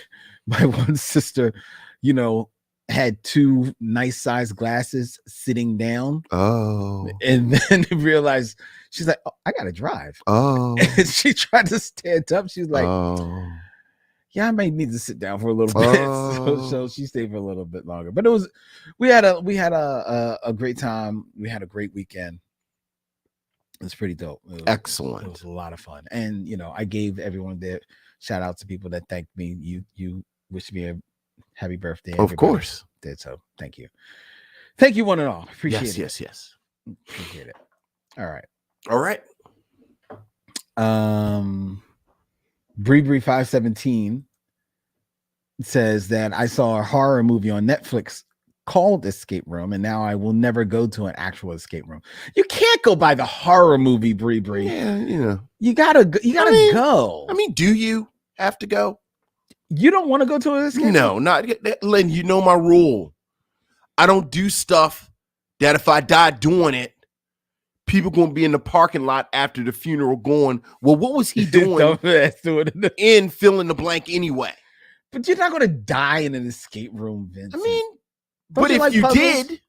my one sister, had 2 nice sized glasses sitting down. Oh. And then realized, she's like, oh, I gotta drive. Oh. And she tried to stand up. She's like, oh. yeah, I might need to sit down for a little bit. So she stayed for a little bit longer. But we had a great time. We had a great weekend. It was pretty dope. Excellent. It was a lot of fun. And I gave everyone there, shout out to people that thanked me. You wished me a happy birthday. Of Everybody course. did so. Thank you. Thank you, one and all. Appreciate it. Yes. Appreciate it. All right. Bree 517 says that I saw a horror movie on Netflix called Escape Room, and now I will never go to an actual escape room. You can't go by the horror movie, Bree. Yeah, you gotta go. I mean, do you have to go? You don't want to go to an escape room? No, not Lynn. You know my rule. I don't do stuff that if I die doing it, people gonna be in the parking lot after the funeral going, well, what was he doing in fill in the blank anyway? But you're not gonna die in an escape room, Vince. I mean, but if you did,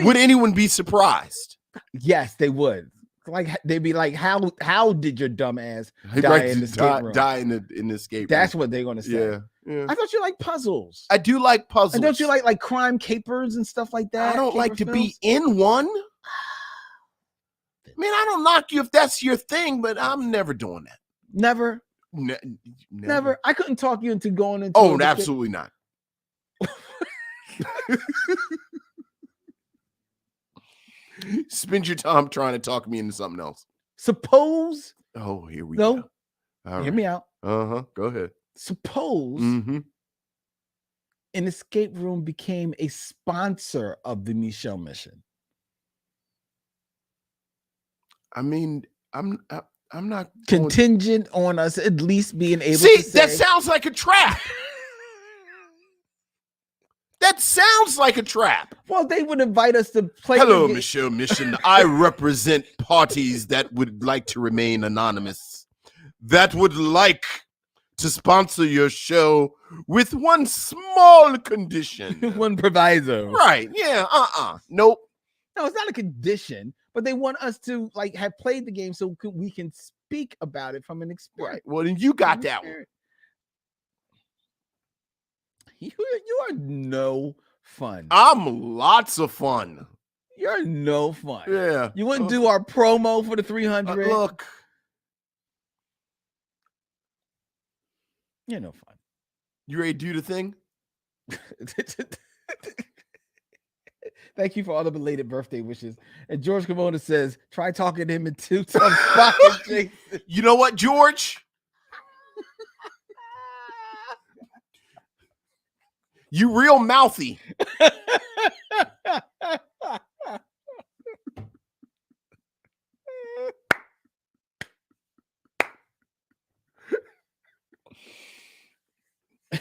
would anyone be surprised? Yes, they would. Like they'd be like, how did your dumb ass die in the escape room? Die in the escape room. That's what they're gonna say. Yeah. I thought you like puzzles. I do like puzzles. And don't you like crime capers and stuff like that? I don't like to be in one. I mean, I don't knock you if that's your thing, but I'm never doing that. Never. Never. I couldn't talk you into going into. Oh, absolutely not. Spend your time trying to talk me into something else. Suppose. Oh, here we go. Hear me out. Go ahead. Suppose an escape room became a sponsor of the Michelle mission. I mean, I'm not contingent on us at least being able to say, that sounds like a trap. That sounds like a trap. Well, they would invite us to play. Hello, Michelle Mission. I represent parties that would like to remain anonymous, that would like to sponsor your show with one small condition. One proviso. Right. Yeah. Nope. No, it's not a condition, but they want us to have played the game so we can speak about it from an experience. Right. Well, then you got that one. You are no fun. I'm lots of fun. You're no fun. Yeah. You wouldn't do our promo for the 300. Look. You're no fun. You ready to do the thing? Thank you for all the belated birthday wishes. And George Kimona says, try talking him into some fucking Jason. You know what, George? You real mouthy.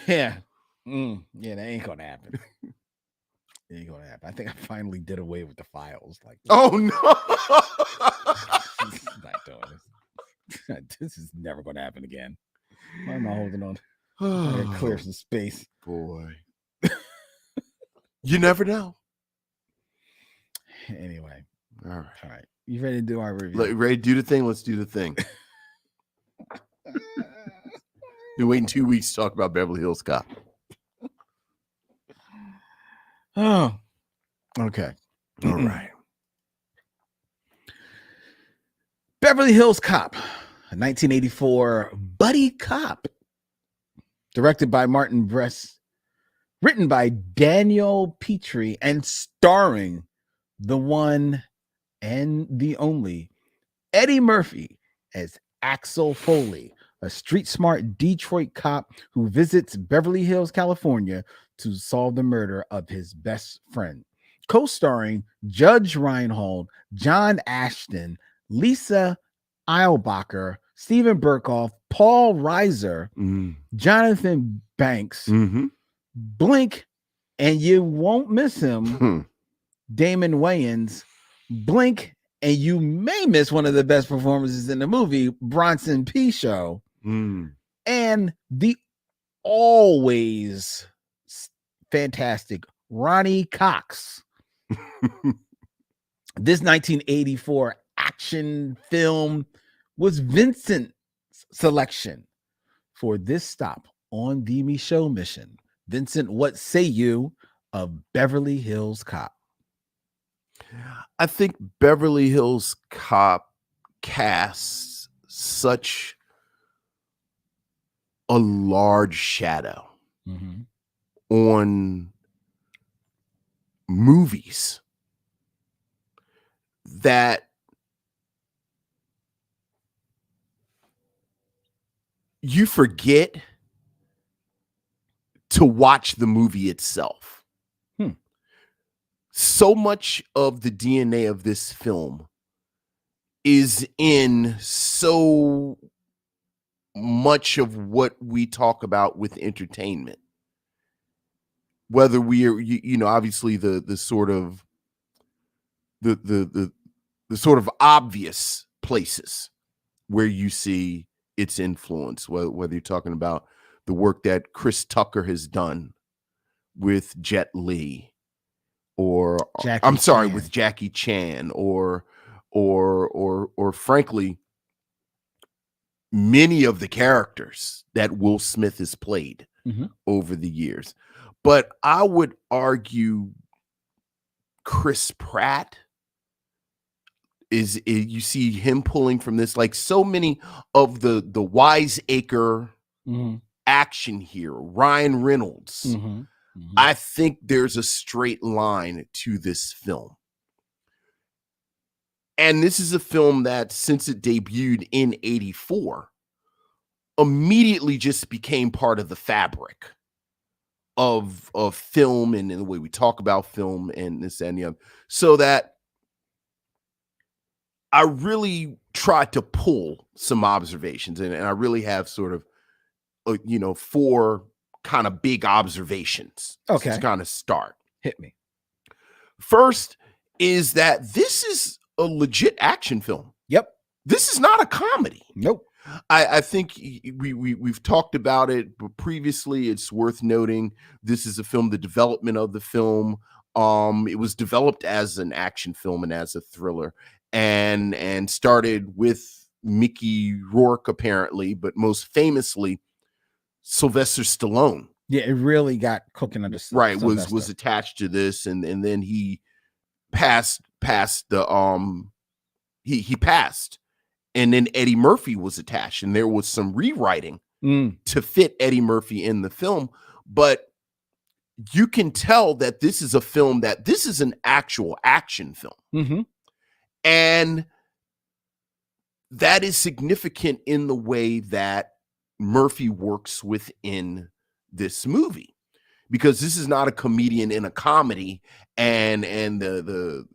Yeah. Yeah, that ain't gonna happen. It ain't gonna happen. I think I finally did away with the files. Oh no. Not doing this. This is never gonna happen again. Why am I holding on? I gotta clear some space. Boy. You never know. Anyway. All right. You ready to do our review? Ready to do the thing? Let's do the thing. Been waiting 2 weeks to talk about Beverly Hills Cop. Oh. Okay. All right. Beverly Hills Cop, a 1984 buddy cop. Directed by Martin Brest. Written by Daniel Petrie and starring the one and the only Eddie Murphy as Axel Foley, a street-smart Detroit cop who visits Beverly Hills, California to solve the murder of his best friend. co-starring Judge Reinhold, John Ashton, Lisa Eilbacher, Stephen Burkhoff, Paul Reiser, Jonathan Banks, blink and you won't miss him, Damon Wayans, blink and you may miss one of the best performances in the movie, Bronson Pinchot, and the always fantastic Ronnie Cox. This 1984 action film was Vincent's selection for this stop on the Michaud mission. Vincent, what say you of Beverly Hills Cop? I think Beverly Hills Cop casts such a large shadow on movies that you forget to watch the movie itself. So much of the DNA of this film is in so much of what we talk about with entertainment. Whether we are, obviously the sort of the sort of obvious places where you see its influence, whether you're talking about the work that Chris Tucker has done with Jet Li, or with Jackie Chan, or frankly, many of the characters that Will Smith has played over the years. But I would argue Chris Pratt is you see him pulling from this, like so many of the wiseacre action hero, Ryan Reynolds. I think there's a straight line to this film. And this is a film that, since it debuted in 84, immediately just became part of the fabric of film and the way we talk about film and this and the other. So that I really tried to pull some observations, and I really have sort of, 4 kind of big observations. Okay. To kind of start. Hit me. First is that this is a legit action film. Yep. This is not a comedy. Nope. I think we've talked about it previously. It's worth noting this is a film, the development of the film. It was developed as an action film and as a thriller, and started with Mickey Rourke, apparently, but most famously Sylvester Stallone. Yeah, it really got cooking under Sylvester. was attached to this, and then he passed the he passed, and then Eddie Murphy was attached, and there was some rewriting to fit Eddie Murphy in the film. But you can tell that this is a film this is an actual action film. And that is significant in the way that Murphy works within this movie, because this is not a comedian in a comedy, and the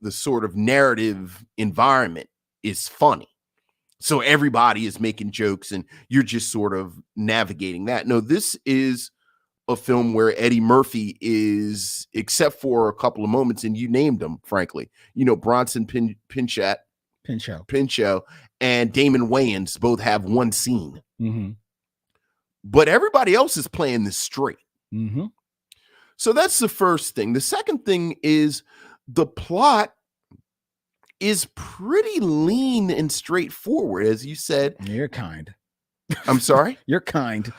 sort of narrative environment is funny. So everybody is making jokes and you're just sort of navigating that. No, this is a film where Eddie Murphy is, except for a couple of moments, and you named them, frankly, Bronson Pinchot and Damon Wayans both have one scene. But everybody else is playing this straight. So that's the first thing. The second thing is the plot is pretty lean and straightforward, as you said. You're kind. I'm sorry? You're kind.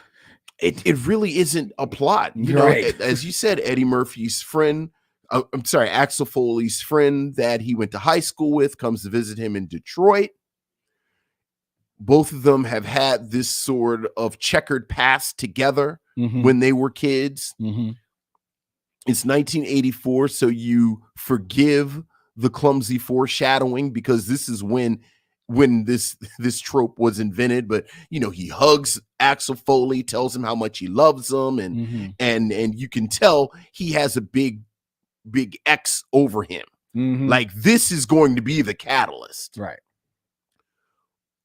It really isn't a plot. Right. As you said, Eddie Murphy's friend, Axel Foley's friend that he went to high school with comes to visit him in Detroit. Both of them have had this sort of checkered past together when they were kids. It's 1984, so you forgive the clumsy foreshadowing, because this is when this trope was invented. But he hugs Axel Foley, tells him how much he loves him, and you can tell he has a big big X over him. Mhm. Like, this is going to be the catalyst. Right.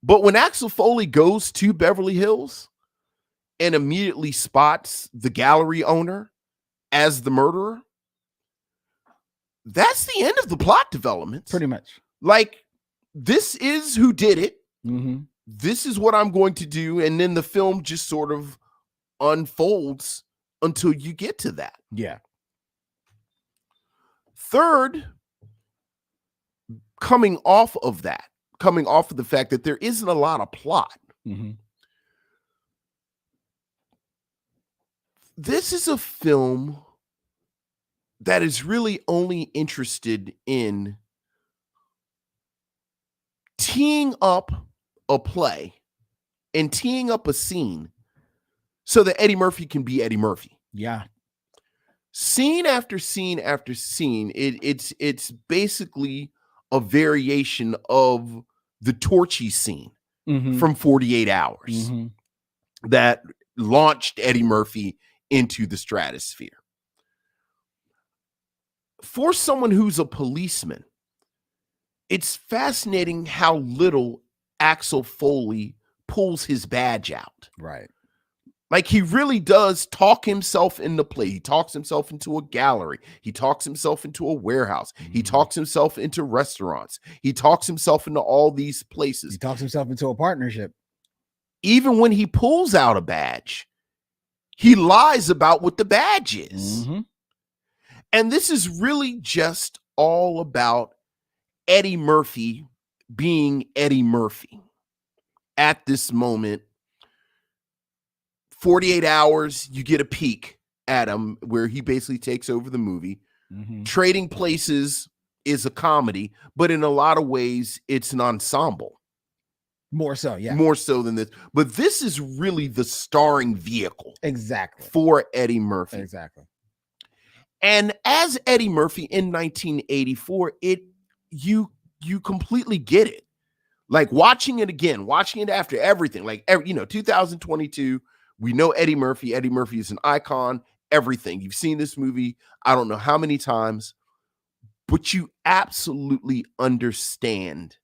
But when Axel Foley goes to Beverly Hills and immediately spots the gallery owner as the murderer, that's the end of the plot developments. Pretty much. Like, this is who did it. Mm-hmm. This is what I'm going to do. And then the film just sort of unfolds until you get to that. Yeah. Third, coming off of the fact that there isn't a lot of plot. Mm-hmm. This is a film that is really only interested in teeing up a play and teeing up a scene so that Eddie Murphy can be Eddie Murphy. Yeah. Scene after scene after scene, it's basically a variation of the Torchy scene Mm-hmm. from 48 Hours Mm-hmm. that launched Eddie Murphy into the stratosphere. For someone who's a policeman, it's fascinating how little Axel Foley pulls his badge out. Right. Like, he really does talk himself into play. He talks himself into a gallery. He talks himself into a warehouse. He talks himself into restaurants. He talks himself into all these places. He talks himself into a partnership. Even when he pulls out a badge, he lies about what the badge is. Mm-hmm. And this is really just all about Eddie Murphy being Eddie Murphy at this moment. 48 Hours, you get a peek at him where he basically takes over the movie. Mm-hmm. Trading Places is a comedy, but in a lot of ways, it's an ensemble. More so, yeah. More so than this. But this is really the starring vehicle Exactly. for Eddie Murphy. Exactly. And as Eddie Murphy in 1984, you completely get it. Like, watching it again, watching it after everything, like, 2022, we know Eddie Murphy. Eddie Murphy is an icon, everything. You've seen this movie, I don't know how many times, but you absolutely understand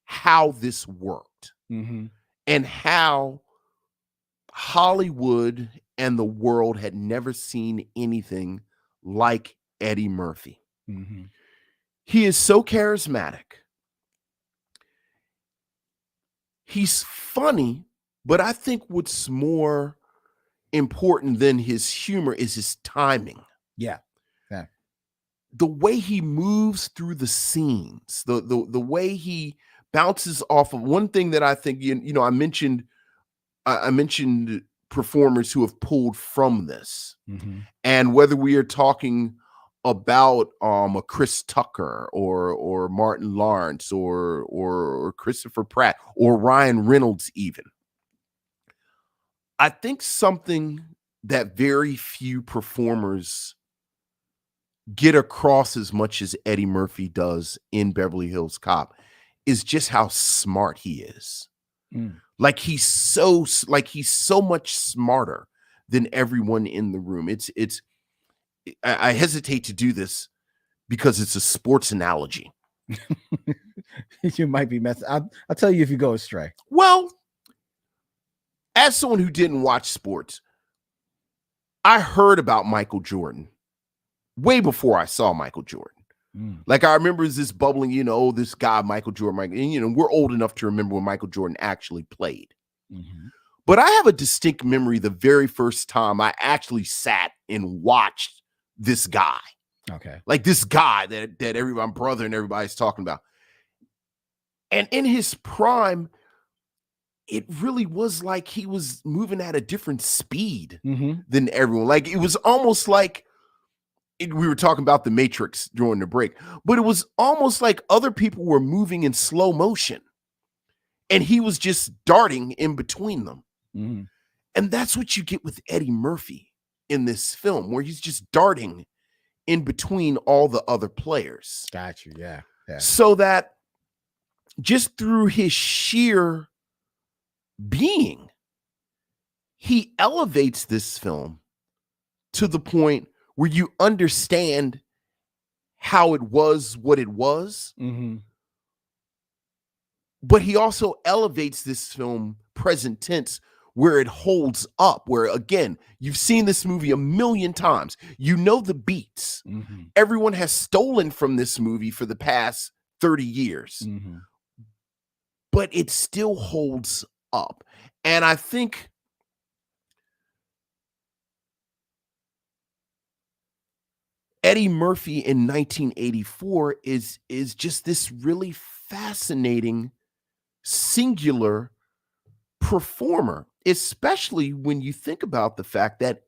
how this worked. Mm-hmm. And how Hollywood and the world had never seen anything like Eddie Murphy. Mm-hmm. He is so charismatic. He's funny, but I think what's more important than his humor is his timing. Yeah. Yeah. The way he moves through the scenes, the way he bounces off of one thing that I think, I mentioned performers who have pulled from this. Mm-hmm. And whether we are talking about a Chris Tucker or Martin Lawrence or Christopher Pratt or Ryan Reynolds even, I think something that very few performers get across as much as Eddie Murphy does in Beverly Hills Cop is just how smart he is. Mm. Like, he's so much smarter than everyone in the room. I hesitate to do this because it's a sports analogy. You might be messing. I'll tell you if you go astray. Well, as someone who didn't watch sports, I heard about Michael Jordan way before I saw Michael Jordan. Mm. Like, I remember this bubbling, this guy, Michael Jordan, and we're old enough to remember when Michael Jordan actually played. Mm-hmm. But I have a distinct memory the very first time I actually sat and watched this guy. Okay. Like, this guy that my brother and everybody's talking about. And in his prime, it really was like he was moving at a different speed Mm-hmm. than everyone. Like, it was almost like we were talking about The Matrix during the break, but it was almost like other people were moving in slow motion and he was just darting in between them. Mm-hmm. And that's what you get with Eddie Murphy in this film, where he's just darting in between all the other players. Got you. Yeah. Yeah. So that just through his sheer being, he elevates this film to the point where you understand how it was what it was. Mm-hmm. But he also elevates this film present tense where it holds up, where again, you've seen this movie a million times. You know the beats. Mm-hmm. Everyone has stolen from this movie for the past 30 years. Mm-hmm. But it still holds up. And I think Eddie Murphy in 1984 is just this really fascinating singular performer, especially when you think about the fact that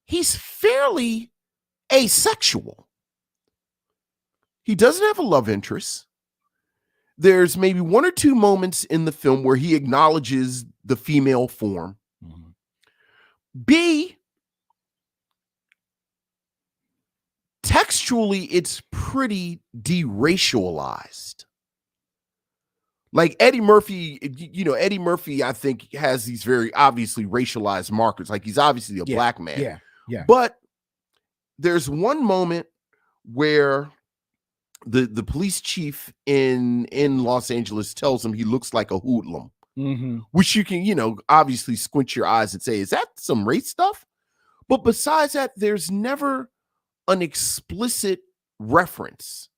he's fairly asexual. He doesn't have a love interest. There's maybe one or two moments in the film where he acknowledges the female form. Mm-hmm. B, textually, it's pretty deracialized. Like Eddie Murphy, Eddie Murphy, I think, has these very obviously racialized markers. Like he's obviously a black man. Yeah. But there's one moment where the police chief in Los Angeles tells him he looks like a hoodlum, Mm-hmm. which you can, obviously squint your eyes and say, is that some race stuff? But besides that, there's never an explicit reference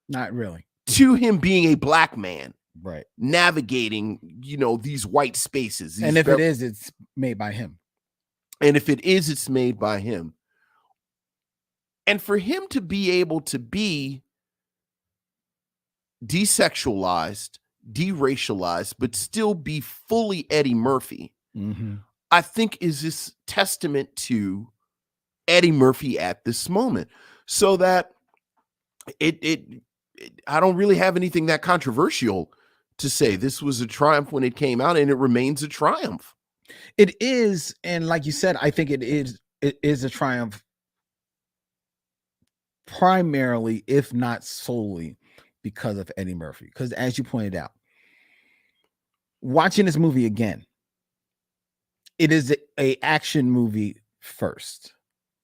Not really. to him being a black man. Right. Navigating, these white spaces. And if it is, it's made by him. And if it is, it's made by him. And for him to be able to be desexualized, deracialized, but still be fully Eddie Murphy, Mm-hmm. I think is this testament to Eddie Murphy at this moment. So that I don't really have anything that controversial to say. This was a triumph when it came out, and it remains a triumph. It is, and like you said, I think it is a triumph primarily, if not solely, because of Eddie Murphy. Because as you pointed out, watching this movie again, it is a action movie first.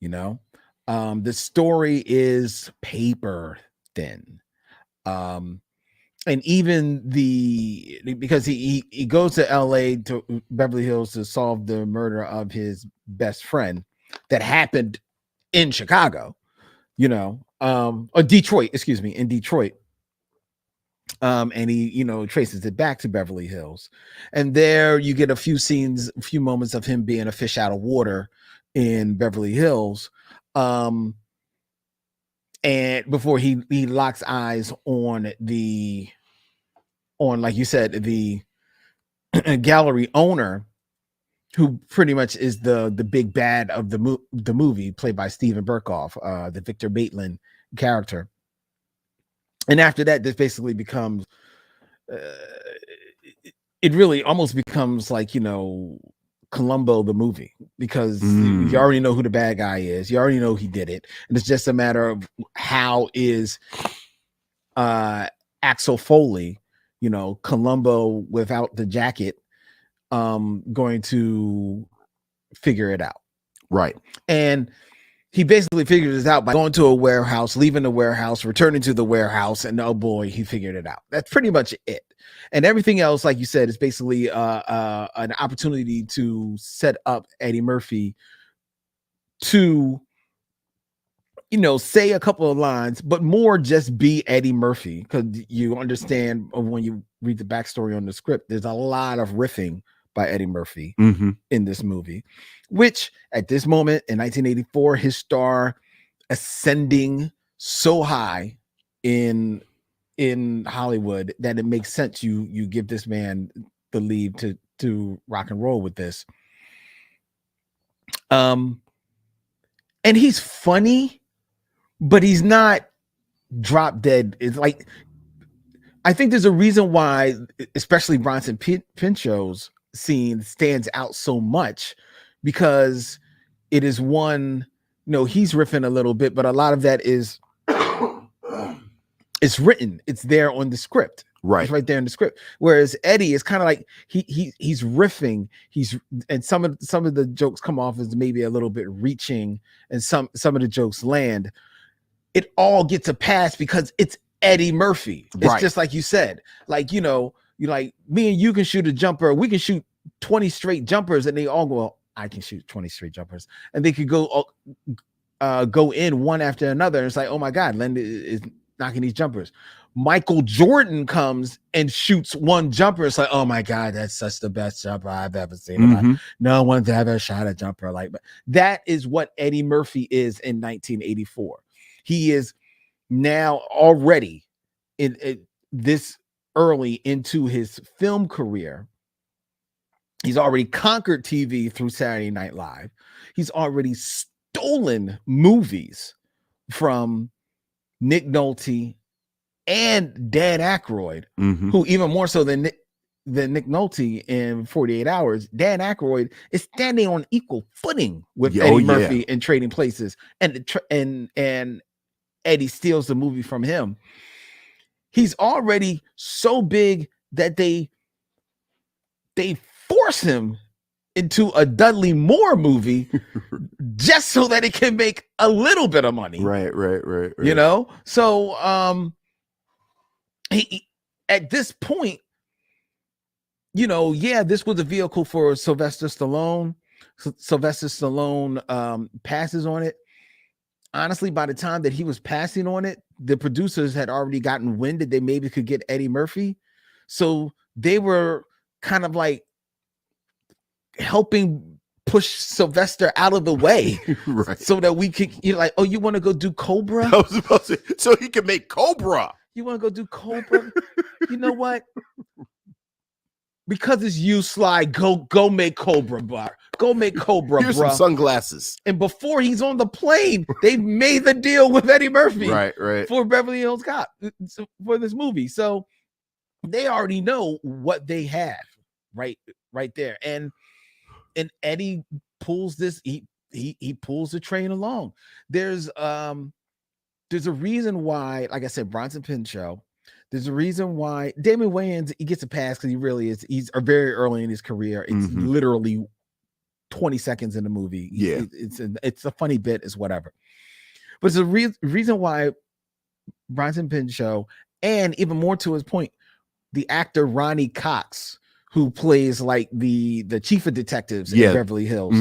The story is paper thin. And even because he goes to LA to Beverly Hills to solve the murder of his best friend that happened in Chicago, or Detroit, in Detroit. And he, traces it back to Beverly Hills. And there you get a few moments of him being a fish out of water in Beverly Hills. And before he locks eyes on like you said, the gallery owner, who pretty much is the big bad of the movie, played by Steven Berkoff, the Victor Maitland character. And after that, this basically becomes, it really almost becomes like, Columbo the movie, because you already know who the bad guy is. You already know he did it. And it's just a matter of how is Axel Foley, Columbo without the jacket, going to figure it out. Right. And he basically figured this out by going to a warehouse, leaving the warehouse, returning to the warehouse, and oh boy, he figured it out. That's pretty much it. And everything else, like you said, is basically an opportunity to set up Eddie Murphy to, say a couple of lines, but more just be Eddie Murphy, because you understand when you read the backstory on the script, there's a lot of riffing by Eddie Murphy in this movie, which at this moment in 1984, his star ascending so high in Hollywood that it makes sense you give this man the lead to rock and roll with this. And he's funny, but he's not drop dead. It's like, I think there's a reason why, especially Bronson Pinchot's scene stands out so much, because it is one, he's riffing a little bit, but a lot of that is It's written. It's there on the script. Right. It's right there in the script. Whereas Eddie is kind of like he's riffing. And some of the jokes come off as maybe a little bit reaching, and some of the jokes land. It all gets a pass because it's Eddie Murphy. It's Right. just like you said. Like, you like me and you can shoot a jumper. We can shoot 20 straight jumpers, and they all go, well, I can shoot 20 straight jumpers, and they could go in one after another. And it's like, oh my God, Len is knocking these jumpers. Michael Jordan comes and shoots one jumper. It's like, oh my God, that's such the best jumper I've ever seen. Mhm. No one's ever shot a jumper like that. That is what Eddie Murphy is in 1984. He is now already in this early into his film career. He's already conquered TV through Saturday Night Live. He's already stolen movies from Nick Nolte and Dan Aykroyd, Mhm. who even more so than Nick Nolte in 48 Hours, Dan Aykroyd is standing on equal footing with Eddie Murphy in Trading Places, and Eddie steals the movie from him. He's already so big that they force him into a Dudley Moore movie just so that it can make a little bit of money. Right. You know? So he at this point, this was a vehicle for Sylvester Stallone. Sylvester Stallone passes on it. Honestly, by the time that he was passing on it, the producers had already gotten wind that they maybe could get Eddie Murphy. So they were kind of like helping push Sylvester out of the way, Right. so that we could, like, oh, you want to go do Cobra? I was about to say, so he can make Cobra. You want to go do Cobra? You know what? Because it's you, Sly, go make Cobra, bro. Go make Cobra, Here's bro. some sunglasses. And before he's on the plane, they made the deal with Eddie Murphy, Right. for Beverly Hills Cop, for this movie. So they already know what they have right there. And Eddie pulls this, he pulls the train along. There's a reason why, like I said, Bronson Pinchot. There's a reason why Damon Wayans, he gets a pass because he really is. He's very early in his career. It's literally 20 seconds in the movie. Yeah. It's a funny bit, is whatever. But it's a reason why Bronson Pinchot, and even more to his point, the actor Ronnie Cox, who plays like the chief of detectives in Beverly Hills.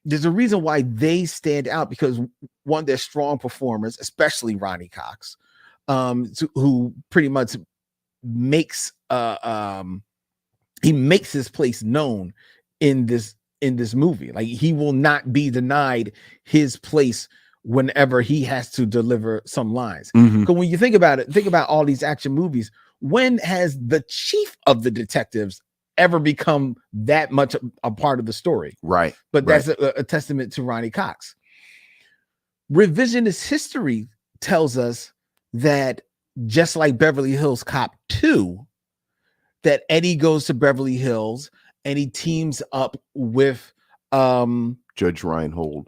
There's a reason why they stand out, because one, they're strong performers, especially Ronnie Cox, who pretty much makes he makes his place known in this movie. Like, he will not be denied his place whenever he has to deliver some lines. Because when you think about it, think about all these action movies. When has the chief of the detectives ever become that much a part of the story? Right. But that's a testament to Ronnie Cox. Revisionist history tells us that, just like Beverly Hills Cop 2, that Eddie goes to Beverly Hills and he teams up with Judge Reinhold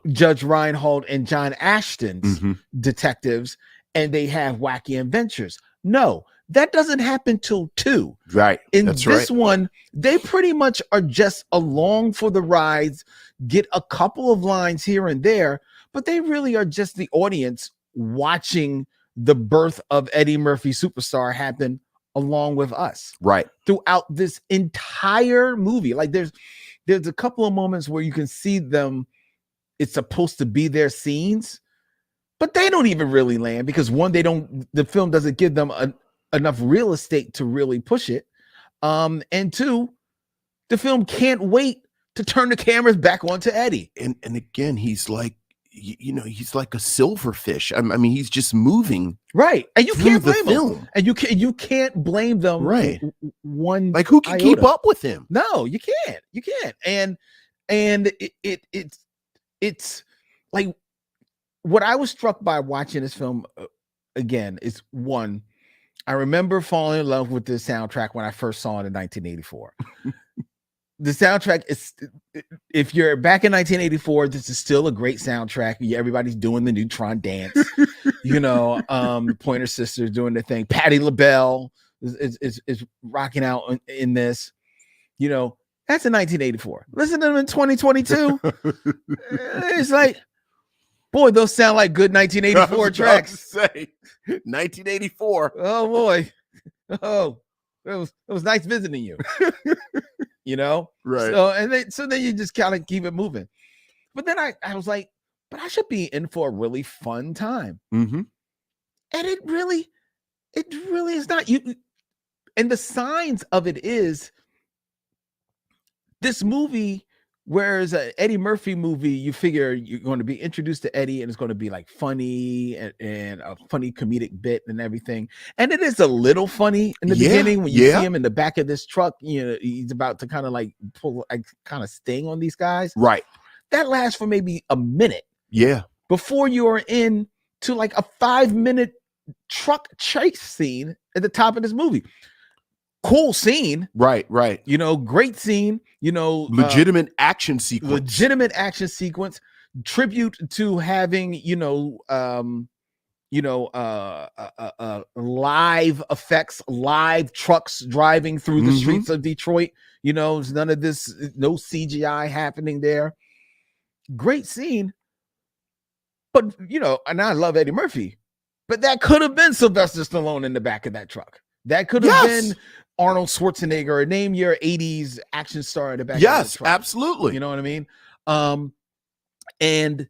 and John Ashton's detectives, and they have wacky adventures. No, that doesn't happen till 2. Right. In That's this right. one, they pretty much are just along for the rides, get a couple of lines here and there, but they really are just the audience watching the birth of Eddie Murphy Superstar happen along with us. Right. Throughout this entire movie. Like, there's a couple of moments where you can see them, it's supposed to be their scenes, but they don't even really land, because one, the film doesn't give them enough real estate to really push it. And two, the film can't wait to turn the cameras back onto Eddie. And again, he's like, he's like a silverfish. I mean, he's just moving. Right. And you can't blame film. them. And you can't blame them. Right. One, like, who can iota. keep up with him? No, you can't. You can't. And it's like, what I was struck by watching this film again is, one, I remember falling in love with the soundtrack when I first saw it in 1984. The soundtrack is, if you're back in 1984, this is still a great soundtrack. Everybody's doing the Neutron dance. The Pointer Sisters doing their thing. Patti LaBelle is rocking out in this. That's in 1984. Listen to them in 2022. It's like, boy, those sound like good 1984 tracks. Say 1984. Oh boy, it was nice visiting you. Right. So then you just kind of keep it moving. But then I was like, but I should be in for a really fun time. Mm-hmm. And it really is not. And the signs of it is this movie, whereas an Eddie Murphy movie, you figure you're going to be introduced to Eddie and it's going to be like funny and a funny comedic bit and everything. And it is a little funny in the beginning when you see him in the back of this truck, he's about to kind of like pull, like kind of sting on these guys. Right. That lasts for maybe a minute. Yeah. Before you are in to like a 5-minute truck chase scene at the top of this movie. Cool scene. Right. Great scene. Legitimate action sequence. Tribute to having, live effects, live trucks driving through the streets of Detroit. There's none of this, no CGI happening there. Great scene. But, and I love Eddie Murphy, but that could have been Sylvester Stallone in the back of that truck. That could have been Arnold Schwarzenegger, or name your 80s action star in the back of that truck. Yes, absolutely. You know what I mean? And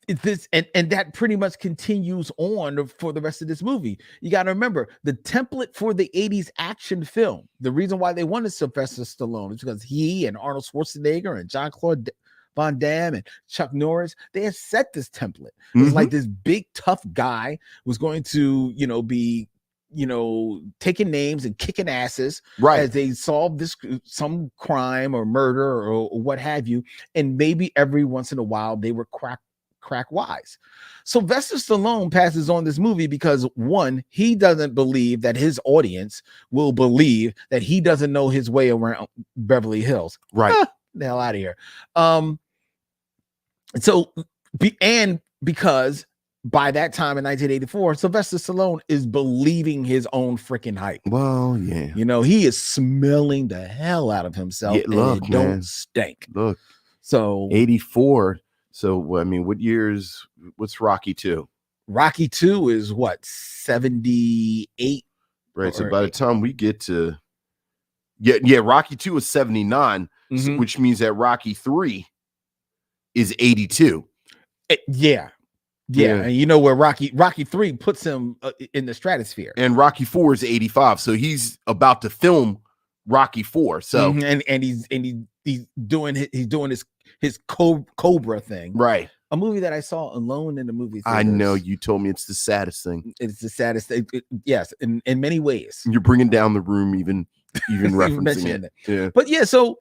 that pretty much continues on for the rest of this movie. You got to remember, the template for the 80s action film, the reason why they wanted Sylvester Stallone is because he and Arnold Schwarzenegger and Jean-Claude Van Damme and Chuck Norris, they had set this template. It was like this big tough guy was going to, be, taking names and kicking asses as they solve some crime or murder or what have you. And maybe every once in a while they were crack wise. Sylvester Stallone passes on this movie because, one, he doesn't believe that his audience will believe that he doesn't know his way around Beverly Hills. Right. The hell out of here. Because by that time in 1984, Sylvester Stallone is believing his own freaking hype. Well, yeah. He is smelling the hell out of himself. Yeah, look, and it don't stink. Look. So 84. So, I mean, what's Rocky 2? Rocky 2 is what, 78? Right. So by the time we get to, Rocky 2 is 79, which means that Rocky 3 is 82. Yeah. And where Rocky 3 puts him in the stratosphere. And Rocky 4 is 85. So he's about to film Rocky 4. So and he's doing his Cobra thing. Right. A movie that I saw alone in the movie theaters. I know, you told me it's the saddest thing. It's the saddest thing. Yes, in many ways. You're bringing down the room even referencing it. Yeah. But so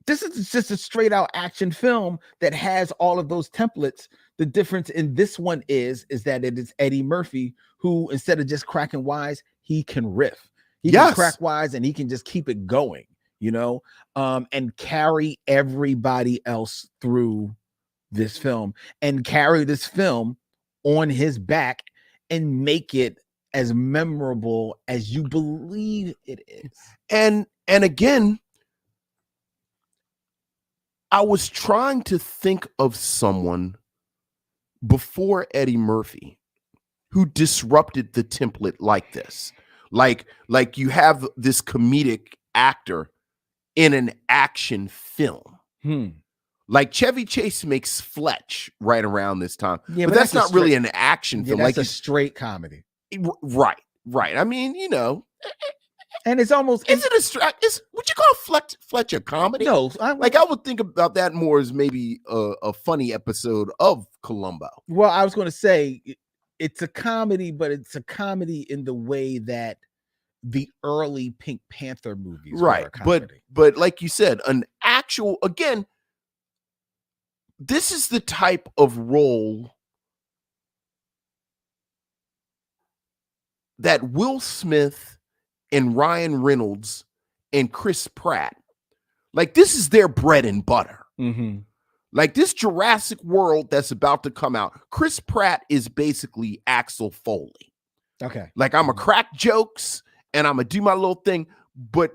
this is just a straight out action film that has all of those templates. The difference in this one is that it is Eddie Murphy who, instead of just cracking wise, he can riff. He can crack wise and he can just keep it going, and carry everybody else through this film and carry this film on his back and make it as memorable as you believe it is. And again, I was trying to think of someone before Eddie Murphy who disrupted the template like this. Like you have this comedic actor in an action film. Like Chevy Chase makes Fletch right around this time. Yeah, but that's not really an action film. That's like a straight comedy. Right. I mean, and it's almost would you call Fletch a comedy? No, I would think about that more as maybe a funny episode of Columbo. Well, I was going to say it's a comedy, but it's a comedy in the way that the early Pink Panther movies were a comedy. But like you said, an actual, again, this is the type of role that Will Smith and Ryan Reynolds and Chris Pratt, like, this is their bread and butter. Like this Jurassic World that's about to come out, Chris Pratt is basically Axel Foley. Okay. Like I'm a crack jokes and I'm gonna do my little thing, but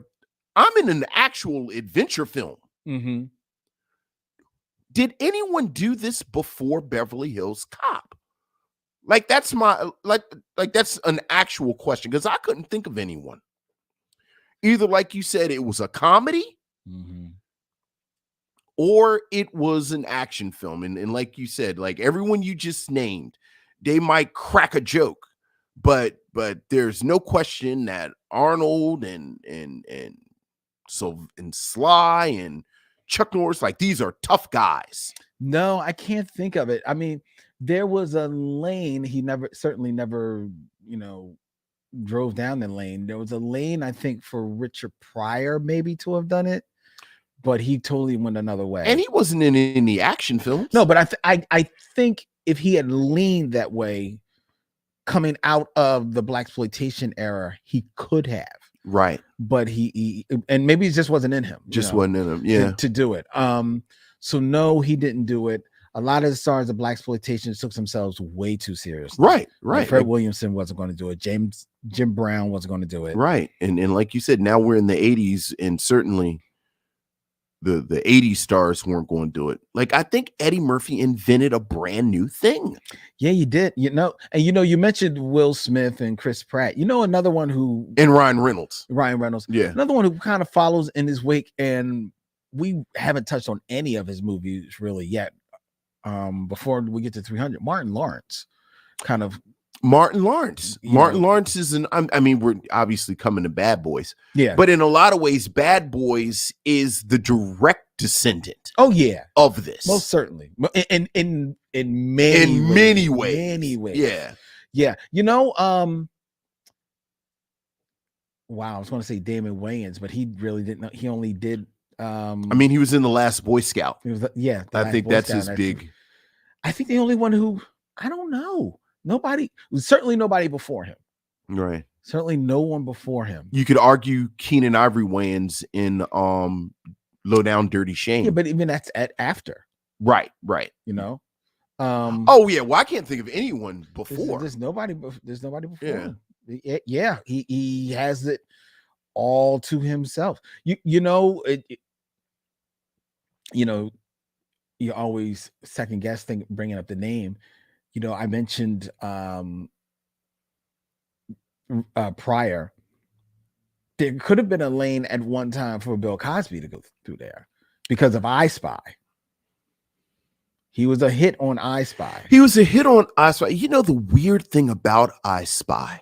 I'm in an actual adventure film. Mm-hmm. Did anyone do this before Beverly Hills Cop? Like that's my like that's an actual question because I couldn't think of anyone. Either like you said, it was a comedy, or it was an action film. And like you said, like everyone you just named, they might crack a joke, but there's no question that Arnold and Sly and Chuck Norris, like these are tough guys. No, I can't think of it. I mean, there was a lane he certainly never, drove down the lane. There was a lane, I think, for Richard Pryor maybe to have done it, but he totally went another way. And he wasn't in any action films. No, but I think if he had leaned that way coming out of the blaxploitation era, he could have. Right. But he and maybe it just wasn't in him. Wasn't in him. Yeah. To do it. So no, he didn't do it. A lot of the stars of blaxploitation took themselves way too seriously. Right. Like Fred Williamson wasn't going to do it. Jim Brown wasn't going to do it. Right. And like you said, now we're in the 80s, and certainly the 80s stars weren't going to do it. Like I think Eddie Murphy invented a brand new thing. Yeah, you did. And you mentioned Will Smith and Chris Pratt. Another one and Ryan Reynolds. Yeah. Another one who kind of follows in his wake, and we haven't touched on any of his movies really yet. Before we get to 300, Martin Lawrence. Martin Lawrence is I mean, we're obviously coming to Bad Boys. Yeah. But in a lot of ways, Bad Boys is the direct descendant. Oh, yeah. Of this. Most certainly. In many ways. Many ways. Yeah. Yeah. Wow, I was going to say Damon Wayans, but he really didn't know. He only did I mean, he was in The Last Boy Scout. He was, yeah. I think that's his big. I think the only one who, I don't know. Certainly nobody before him. Right. Certainly no one before him. You could argue Keenan Ivory Wayans in Low Down Dirty Shame. Yeah, but even that's after. Right. Oh yeah, well I can't think of anyone before. There's nobody before him. Yeah, he has it all to himself. You always second guess bringing up the name. I mentioned Pryor. There could have been a lane at one time for Bill Cosby to go through there because of I Spy. He was a hit on I Spy. The weird thing about I Spy,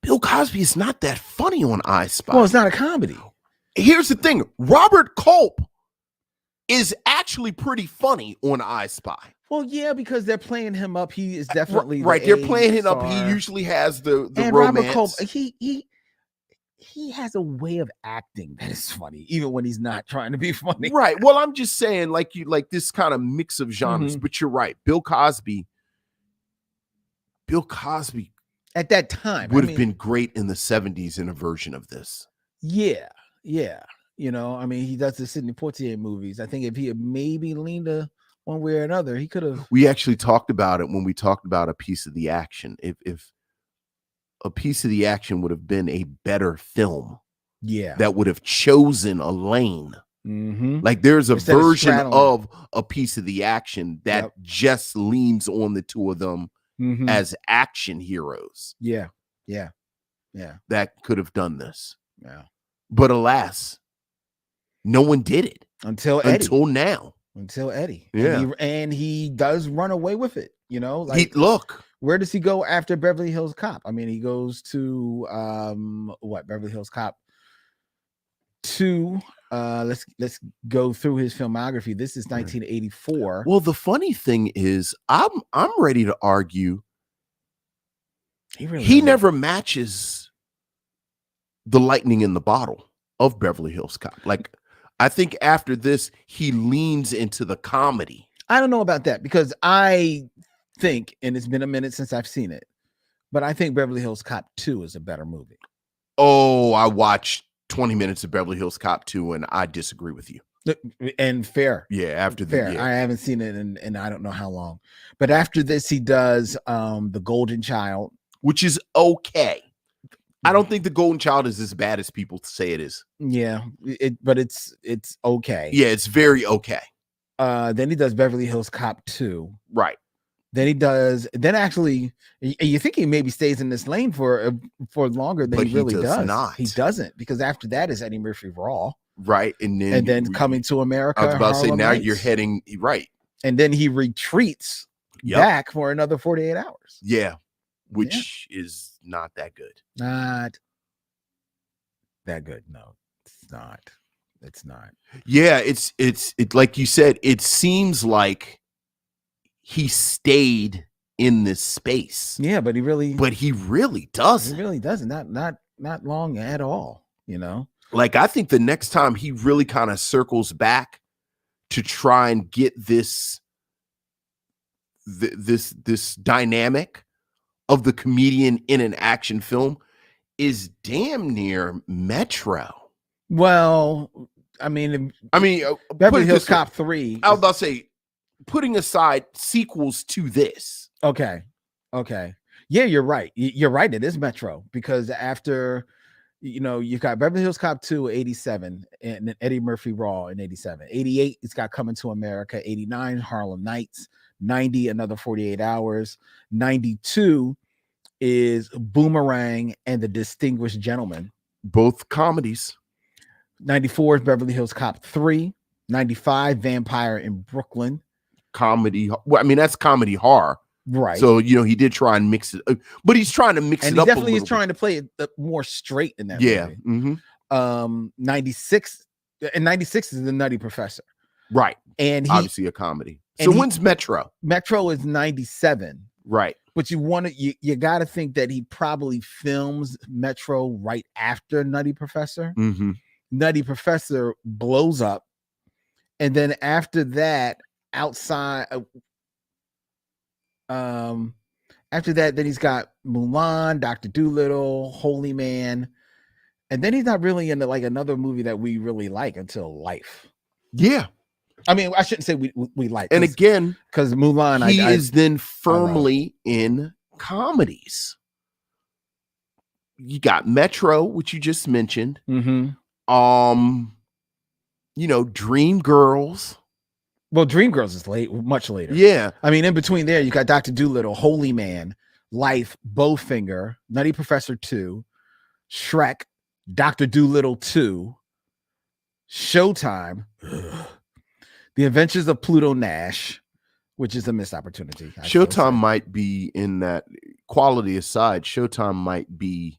Bill Cosby is not that funny on I Spy. Well, it's not a comedy. Here's the thing. Robert Culp is actually pretty funny on I Spy. Well, yeah, because they're playing him up. He is definitely right. They're playing him up. He usually has the and romance. Robert Culp, he has a way of acting that is funny, even when he's not trying to be funny. Right. Well, I'm just saying, like this kind of mix of genres. But you're right. Bill Cosby at that time would have been great in the 70s in a version of this. Yeah. He does the Sidney Poitier movies. I think if he had maybe leaned one way or another, he could have. We actually talked about it when we talked about A Piece of the Action. If A Piece of the Action would have been a better film, that would have chosen a lane. Like there's a version of A Piece of the Action that just leans on the two of them as action heroes. Yeah. That could have done this. Yeah. But alas, no one did it until now. Until Eddie. Yeah. And he does run away with it, look. Where does he go after Beverly Hills Cop? I mean, he goes to Beverly Hills Cop 2. Let's go through his filmography. This is 1984. Well, the funny thing is, I'm ready to argue he never matches the lightning in the bottle of Beverly Hills Cop. Like, I think after this, he leans into the comedy. I don't know about that because I think, and it's been a minute since I've seen it, but I think Beverly Hills Cop 2 is a better movie. Oh, I watched 20 minutes of Beverly Hills Cop 2 and I disagree with you. And fair. Yeah, after Fair. the I haven't seen it in I don't know how long. But after this, he does The Golden Child. which is okay. I don't think The Golden Child is as bad as people say it is. Yeah, but it's okay. Yeah, it's very okay. Then he does Beverly Hills Cop 2. Right. Then actually, you think he maybe stays in this lane for longer than But he really he does does. not. He doesn't, because after that is Eddie Murphy Raw. Right. And then Coming to America. I was about to say, Harlem now Nights. you're heading right. And then he retreats back for another 48 hours. Yeah. Which is not that good. Not that good. No, it's not. It's not. Yeah, it's like you said, it seems like he stayed in this space. Yeah, but he really doesn't. He really doesn't. Not long at all, you know. Like, I think the next time he really kind of circles back to try and get this dynamic of the comedian in an action film is damn near Metro. Well, I mean, Beverly Hills Cop 3. I was about to say, putting aside sequels to this. Okay. Yeah, you're right. You're right. It is Metro, because after, you've got Beverly Hills Cop 2, 87, and then Eddie Murphy Raw in 87. 88, it's got Coming to America. 89, Harlem Nights. 90, Another 48 Hours. 92 is Boomerang and The Distinguished Gentleman. Both comedies. 94 is Beverly Hills Cop 3. 95, Vampire in Brooklyn. Comedy. Well, I mean, that's comedy horror. Right. So, he did try and mix it, but he's trying to mix it up. Definitely is trying to play it more straight in that movie. Mm-hmm. 96 is The Nutty Professor. Right. And obviously a comedy. So when's Metro? Metro is 97. Right. But you got to think that he probably films Metro right after Nutty Professor. Mm-hmm. Nutty Professor blows up. And then after that, then he's got Mulan, Dr. Dolittle, Holy Man. And then he's not really into like another movie that we really like until Life. Yeah. I mean, I shouldn't say we like. And again, because Mulan, he is then firmly in comedies. You got Metro, which you just mentioned. Mm-hmm. Dreamgirls. Well, Dreamgirls is much later. Yeah. I mean, in between there, you got Dr. Dolittle, Holy Man, Life, Bowfinger, Nutty Professor 2, Shrek, Dr. Dolittle 2, Showtime, The Adventures of Pluto Nash, which is a missed opportunity. Showtime might be in that, quality aside, Showtime might be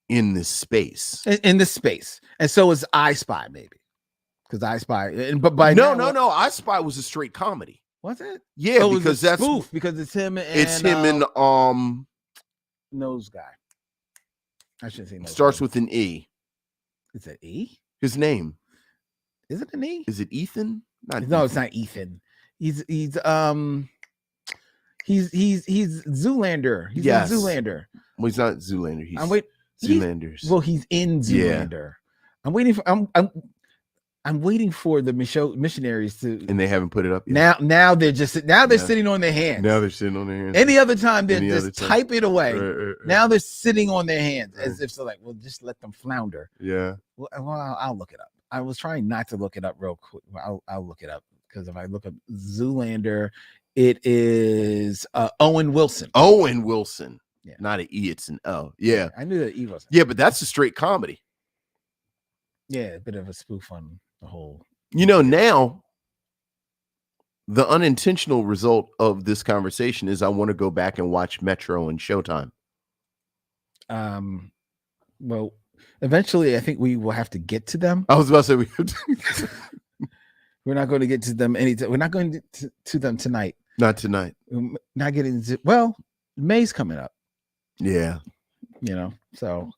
in this space. In this space. And so is I Spy, maybe. Because I Spy, but by no, I Spy was a straight comedy. Was it? Yeah, because that's spoof, because it's him and Nose Guy. I should say Nose starts Guy. with an E. Is it E? His name. Is it an E? Is it Ethan? No, it's not Ethan. He's Zoolander. He's in Zoolander. Well, he's not Zoolander. He's Zoolanders. He's in Zoolander. Yeah. I'm waiting for the missionaries to, and they haven't put it up yet. Now they're sitting on their hands. Now they're sitting on their hands. Any other time they're just type it away. Right. Now they're sitting on their hands as if so, like, well, just let them flounder. Yeah. Well, I'll look it up. I was trying not to look it up real quick. I'll look it up, because if I look up Zoolander, it is Owen Wilson. Owen Wilson. Yeah. Not an E, it's an O. Yeah. I knew that E wasn't. Yeah, but that's a straight comedy. Yeah, a bit of a spoof on the whole. Now the unintentional result of this conversation is I want to go back and watch Metro and Showtime. Well, eventually I think we will have to get to them. I was about to say we're not going to get to them anytime. We're not going to them tonight. Not tonight. We're not getting to, well, May's coming up. Yeah. So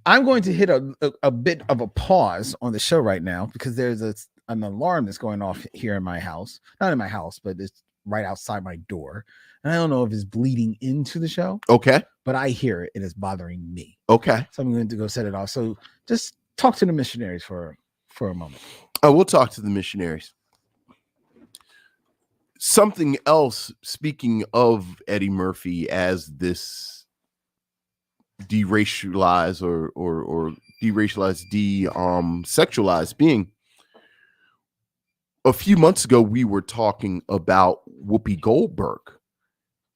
I'm going to hit a bit of a pause on the show right now, because there's an alarm that's going off here in my house. Not in my house, but it's right outside my door. And I don't know if it's bleeding into the show. Okay. But I hear it and it's bothering me. Okay. So I'm going to go set it off. So just talk to the missionaries for a moment. Oh, we'll talk to the missionaries. Something else, speaking of Eddie Murphy as this deracialized or deracialized, sexualized being. A few months ago, we were talking about Whoopi Goldberg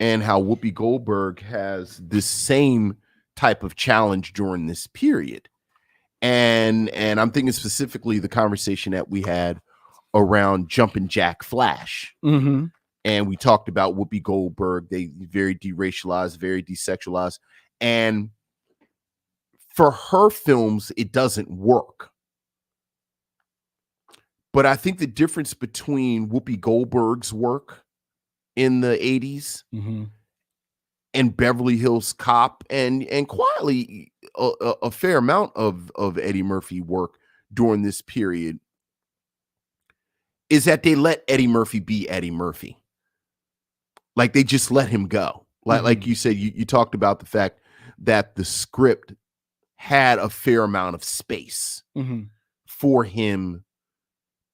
and how Whoopi Goldberg has this same type of challenge during this period. And I'm thinking specifically the conversation that we had around Jumpin' Jack Flash. Mm-hmm. And we talked about Whoopi Goldberg. They very deracialized, very desexualized. And for her films, it doesn't work. But I think the difference between Whoopi Goldberg's work in the 80s Mm-hmm. and Beverly Hills Cop and quietly a fair amount of Eddie Murphy work during this period is that they let Eddie Murphy be Eddie Murphy. Like they just let him go. Like you said, you talked about the fact that the script had a fair amount of space for him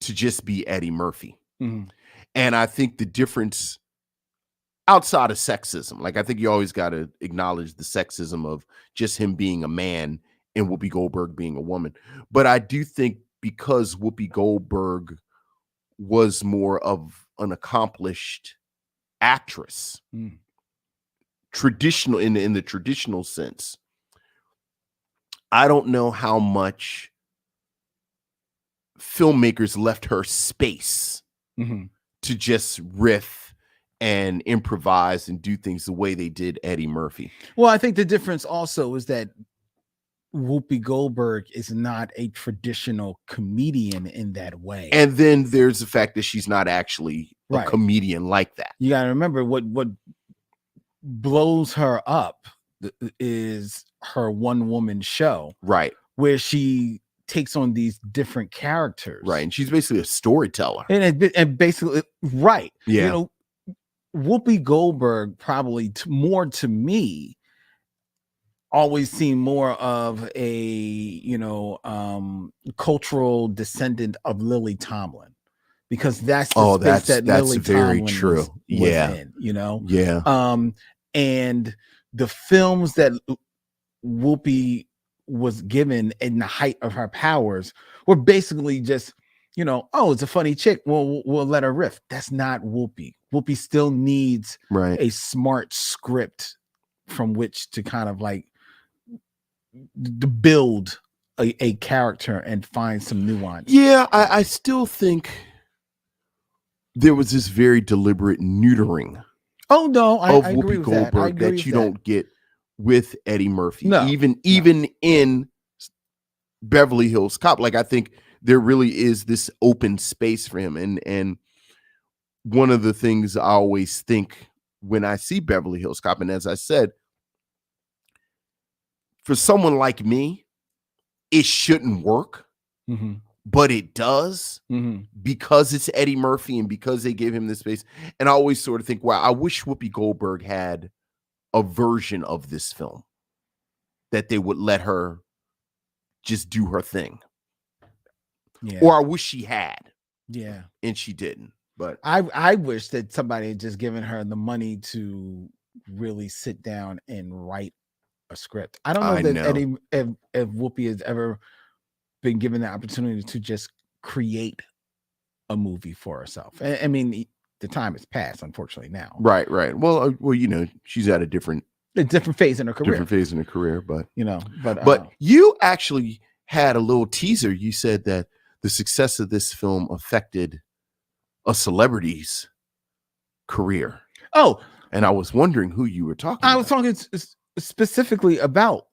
to just be Eddie Murphy. And I think the difference outside of sexism, like I think you always got to acknowledge the sexism of just him being a man and Whoopi Goldberg being a woman. But I do think because Whoopi Goldberg was more of an accomplished actress, traditional in the traditional sense, I don't know how much filmmakers left her space to just riff and improvise and do things the way they did Eddie Murphy. Well, I think the difference also is that Whoopi Goldberg is not a traditional comedian in that way. And then there's the fact that she's not actually a comedian like that. You got to remember what blows her up is her one-woman show. Right. Where she takes on these different characters. Right. And she's basically a storyteller. And basically, right. Yeah. You know, Whoopi Goldberg probably more to me always seemed more of a, you know, cultural descendant of Lily Tomlin, because that's the space that Lily very Tomlin true. was in, you know? Yeah. And the films that Whoopi was given in the height of her powers were basically just, you know, oh, it's a funny chick, we'll let her riff. That's not Whoopi. Whoopi still needs a smart script from which to kind of like to build a character and find some nuance. Yeah, I still think there was this very deliberate neutering of Whoopi Goldberg that you don't get with Eddie Murphy. No, even in Beverly Hills Cop. Like I think there really is this open space for him. And one of the things I always think when I see Beverly Hills Cop, and as I said, for someone like me, it shouldn't work, but it does because it's Eddie Murphy and because they gave him this space. And I always sort of think, wow, I wish Whoopi Goldberg had a version of this film that they would let her just do her thing. Yeah. Or I wish she had. Yeah. And she didn't. But I wish that somebody had just given her the money to really sit down and write a script. I don't know that Eddie, if Whoopi has ever been given the opportunity to just create a movie for herself. I mean, the time has passed, unfortunately, now. Right. Well, you know, she's at a different phase in her career. But you know, but you actually had a little teaser. You said that the success of this film affected a celebrity's career. Oh, and I was wondering who you were talking about. I was talking specifically about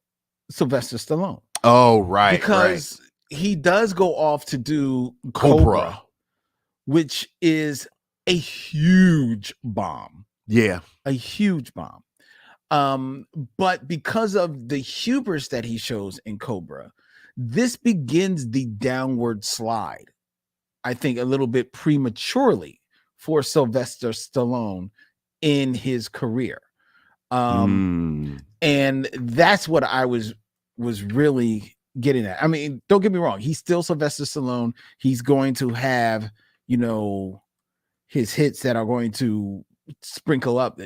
Sylvester Stallone. Oh, right. Because he does go off to do Cobra, which is a huge bomb. Yeah. A huge bomb. But because of the hubris that he shows in Cobra, this begins the downward slide, I think, a little bit prematurely for Sylvester Stallone in his career. And that's what I was really getting at. I mean, don't get me wrong. He's still Sylvester Stallone. He's going to have, his hits that are going to sprinkle up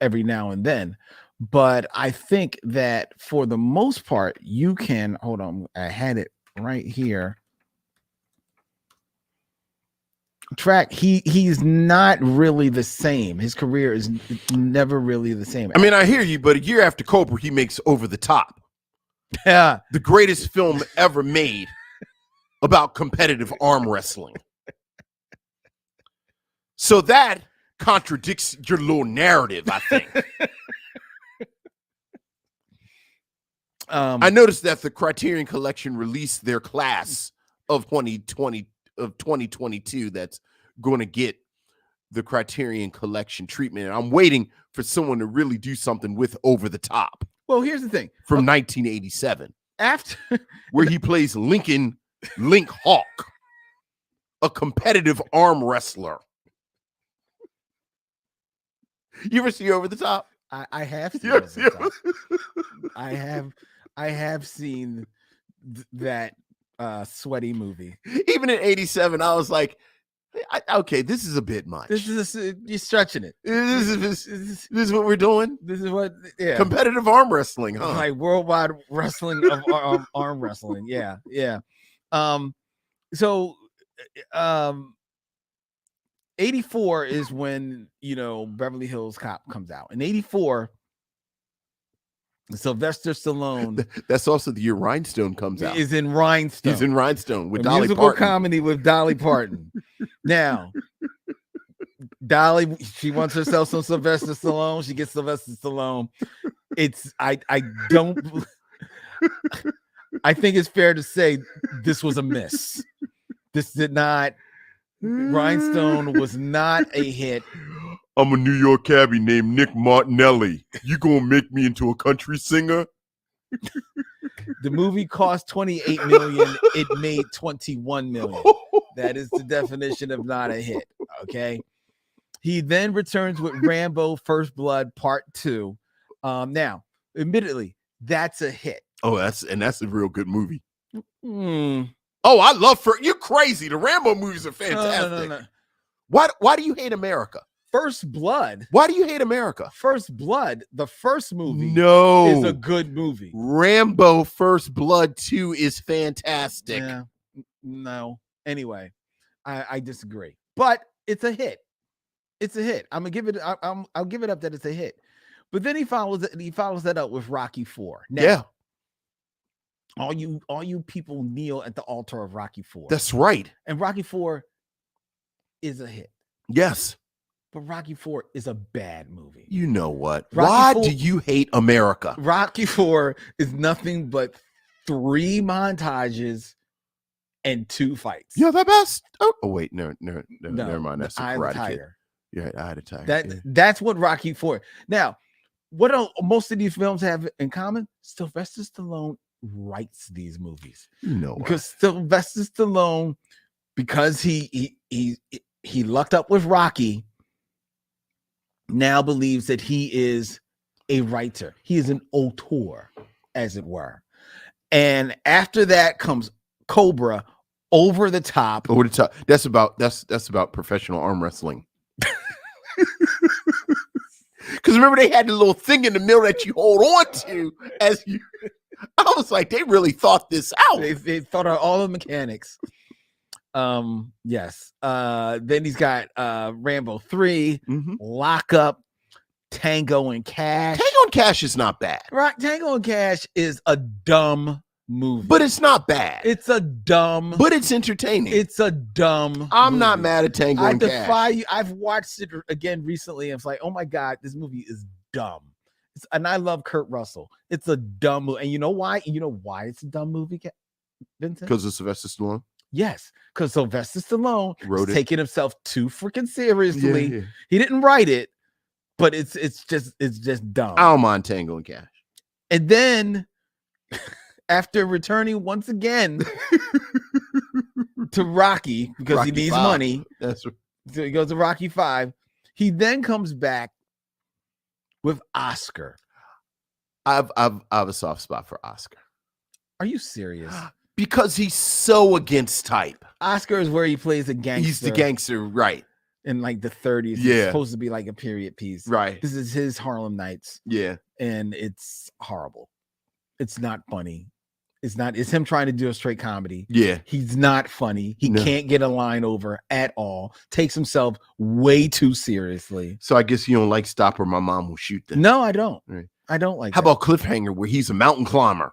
every now and then. But I think that for the most part, you can hold on. I had it right here. Track. He's not really the same. His career is never really the same. I mean, I hear you, but a year after Cobra, he makes Over the Top. Yeah, the greatest film ever made about competitive arm wrestling. So that contradicts your little narrative, I think. I noticed that the Criterion Collection released their class of 2022 that's going to get the Criterion Collection treatment. And I'm waiting for someone to really do something with Over the Top. Well, here's the thing. From 1987. After where he plays Link Hawk, a competitive arm wrestler. You ever see Over the Top? I have seen Yes, Over the Top. I have seen that sweaty movie. Even in 87, I was like, okay, this is a bit much. You're stretching it. This is what we're doing? This is what, yeah. Competitive arm wrestling, huh? Like worldwide wrestling of arm wrestling. Yeah, yeah. So 84 is when, Beverly Hills Cop comes out. In 84, Sylvester Stallone. That's also the year Rhinestone comes out. Is in Rhinestone. He's in Rhinestone with a Dolly musical Parton. comedy with Dolly Parton. Now, Dolly, she wants herself some Sylvester Stallone. She gets Sylvester Stallone. I think it's fair to say this was a miss. This did not. Rhinestone was not a hit. I'm a New York cabbie named Nick Martinelli. You gonna make me into a country singer? The movie cost $28 million. It made $21 million. That is the definition of not a hit. Okay. He then returns with Rambo: First Blood Part 2. Now, admittedly, that's a hit. Oh, that's a real good movie. Oh, I love you're crazy. The Rambo movies are fantastic. No. Why do you hate America? First Blood. Why do you hate America? First Blood, the first movie, is a good movie. Rambo: First Blood 2 is fantastic. Yeah, no. Anyway, I disagree. But it's a hit. It's a hit. I'm gonna give it. I'll give it up that it's a hit. But then he follows that up with Rocky 4. Now, yeah. All you people kneel at the altar of Rocky 4. That's right. And Rocky 4 is a hit. Yes. But Rocky 4 is a bad movie. You know what? Why do you hate America? Rocky 4 is nothing but 3 montages and 2 fights. You're the best. Oh wait, no, never mind. That's Eye a of the Karate Kid. Tiger. Yeah, Eye of the Tiger. That's what Rocky 4. Now, what most of these films have in common? Sylvester Stallone writes these movies. You know what? Because Sylvester Stallone, because he lucked up with Rocky, now believes that he is a writer. He is an auteur, as it were. And after that comes Cobra, Over the Top. Over the Top. That's about professional arm wrestling. Because remember, they had the little thing in the middle that you hold on to as you. I was like, they really thought this out. They thought out all the mechanics. Yes. Then he's got Rambo 3, Lock Up, Tango and Cash. Tango and Cash is not bad. Right, Tango and Cash is a dumb movie. But it's not bad. It's a dumb. But it's entertaining. It's a dumb. I'm movie. not mad at Tango and Cash. I defy you. I've watched it again recently. And it's like, oh my God, this movie is dumb. And I love Kurt Russell. It's a dumb movie. And you know why? You know why it's a dumb movie, Vincent? Because of Sylvester Stallone? Yes, because Sylvester Stallone wrote is taking himself too freaking seriously. Yeah. He didn't write it, but it's just dumb. I don't mind Tango and Cash. And then after returning once again to Rocky, because Rocky he needs 5. Money, that's right. So he goes to Rocky 5. He then comes back with Oscar. I have a soft spot for Oscar. Are you serious? Because he's so against type. Oscar is where he plays a gangster. He's the gangster, right? In like the 30s. Yeah. It's supposed to be like a period piece. Right. This is his Harlem Nights. Yeah. And it's horrible. It's not funny. It's him trying to do a straight comedy. Yeah. He's not funny. He can't get a line over at all. Takes himself way too seriously. So I guess you don't like Stop or My Mom Will Shoot then. No, I don't. Right. I don't like How about Cliffhanger, where he's a mountain climber?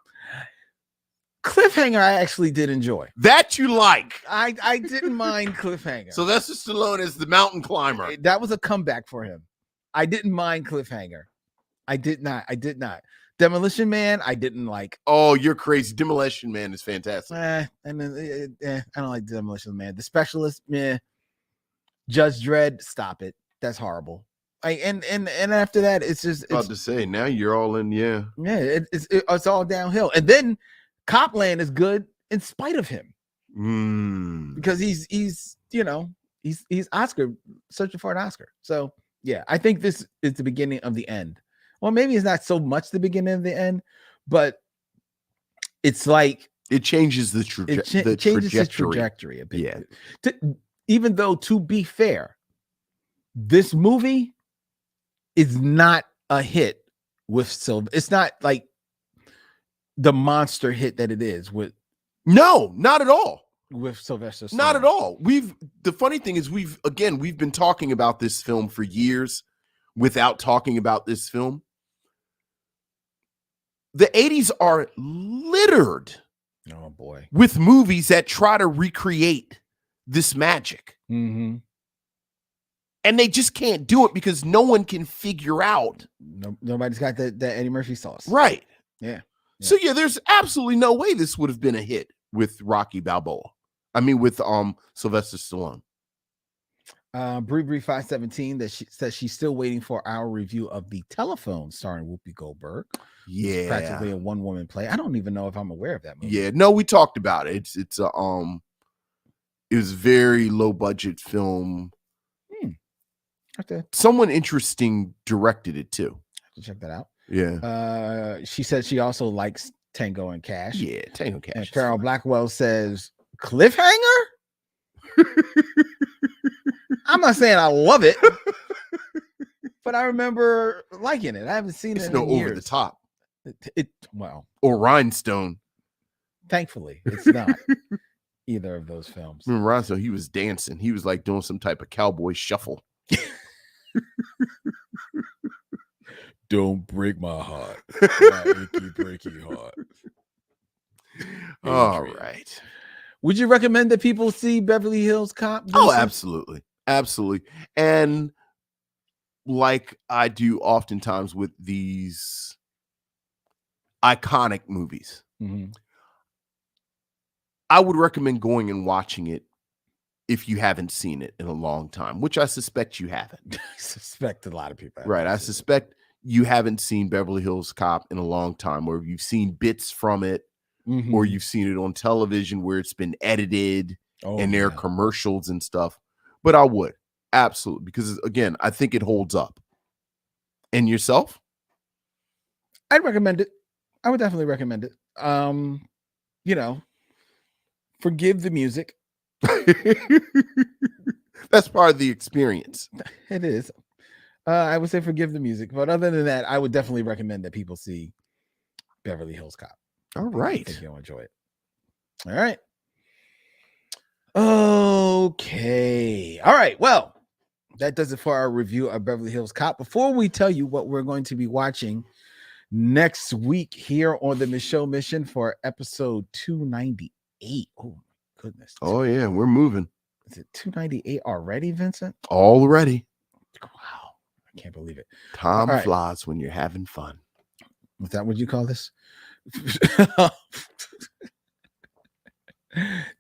Cliffhanger I actually did enjoy. That you like. I didn't mind Cliffhanger. So that's just Stallone as the mountain climber. That was a comeback for him. I didn't mind Cliffhanger. I did not. Demolition Man, I didn't like. Oh, you're crazy. Demolition Man is fantastic. I don't like Demolition Man. The Specialist, meh. Judge Dredd, stop it. That's horrible. And after that, it's just About to say, now you're all in, yeah. It's all downhill. And then Copland is good in spite of him. Because he's Oscar, searching for an Oscar. So yeah, I think this is the beginning of the end. Well, maybe it's not so much the beginning of the end, but it's like it changes the trajectory a bit. Yeah. Even though, to be fair, this movie is not a hit with Silver. It's not like the monster hit that it is with. No, not at all. With Sylvester Stallone. Not at all. The funny thing is we've been talking about this film for years without talking about this film. The 80s are littered with movies that try to recreate this magic. Mm-hmm. And they just can't do it because no one can figure out. Nobody's got that Eddie Murphy sauce. Right. Yeah. So yeah, there's absolutely no way this would have been a hit with Rocky Balboa. I mean, with Sylvester Stallone. Bree 517 that she says she's still waiting for our review of The Telephone starring Whoopi Goldberg. Yeah, it's practically a one-woman play. I don't even know if I'm aware of that movie. Yeah, no, we talked about it. It was a very low budget film. Okay. Someone interesting directed it too. Have to check that out. Yeah. She said she also likes Tango and Cash. Yeah, Tango and Cash. And Carol Blackwell says Cliffhanger. I'm not saying I love it, but I remember liking it. I haven't seen it in over years. The top. Or Rhinestone. Thankfully, it's not either of those films. Remember Rhinestone? He was dancing. He was like doing some type of cowboy shuffle. Don't break my heart. My achy, breaky heart. All right. Would you recommend that people see Beverly Hills Cop? Oh, absolutely. Absolutely. And like I do oftentimes with these iconic movies, I would recommend going and watching it if you haven't seen it in a long time, which I suspect you haven't. I suspect a lot of people haven't. Right. I suspect you haven't seen Beverly Hills Cop in a long time, or you've seen bits from it, or you've seen it on television where it's been edited and there are commercials and stuff. But I would. Absolutely. Because, again, I think it holds up. And yourself? I'd recommend it. I would definitely recommend it. Forgive the music. That's part of the experience. It is. I would say forgive the music. But other than that, I would definitely recommend that people see Beverly Hills Cop. All right. I think you'll enjoy it. All right. Okay. All right. Well, that does it for our review of Beverly Hills Cop. Before we tell you what we're going to be watching next week here on the Michaud Mission for episode 298. Oh, my goodness. Oh, yeah. We're moving. Is it 298 already, Vincent? Already. Wow. I can't believe it. Time flies when you're having fun. Is that what you call this?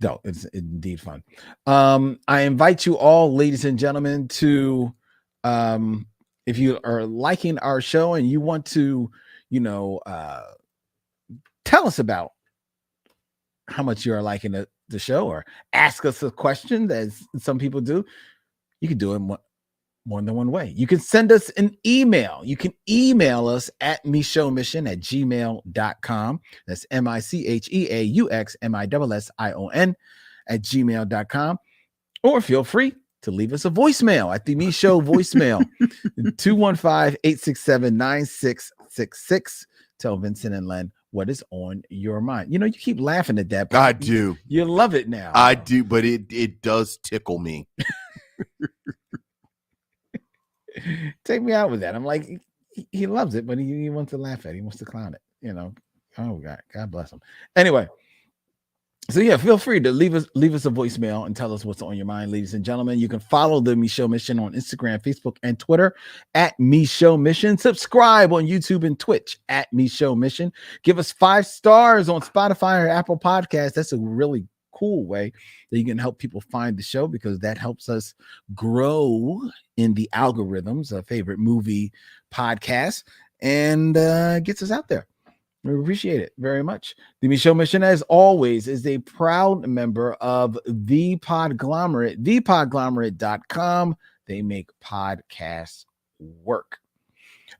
No, it's indeed fun. I invite you all, ladies and gentlemen, to if you are liking our show and you want to, tell us about how much you are liking the show, or ask us a question, as some people do, you can do it more than one way. You can send us an email. You can email us at micheauxmission@gmail.com. That's micheauxmission@gmail.com. Or feel free to leave us a voicemail at the Me Show voicemail, 215-867-9666. Tell Vincent and Len what is on your mind. You keep laughing at that. I do. You love it now. I do, but it does tickle me. Take me out with that. I'm like, he loves it, but he wants to laugh at it. He wants to clown it. Oh God bless him. Anyway, so yeah, feel free to leave us a voicemail and tell us what's on your mind, ladies and gentlemen. You can follow the Me Show Mission on Instagram, Facebook, and Twitter at Me Show Mission. Subscribe on YouTube and Twitch at Me Show Mission. Give us 5 stars on Spotify or Apple Podcasts. That's a really cool way that you can help people find the show, because that helps us grow in the algorithms of favorite movie podcasts and gets us out there. We appreciate it very much. The Me Show Mission, as always, is a proud member of The Podglomerate, thepodglomerate.com. They make podcasts work.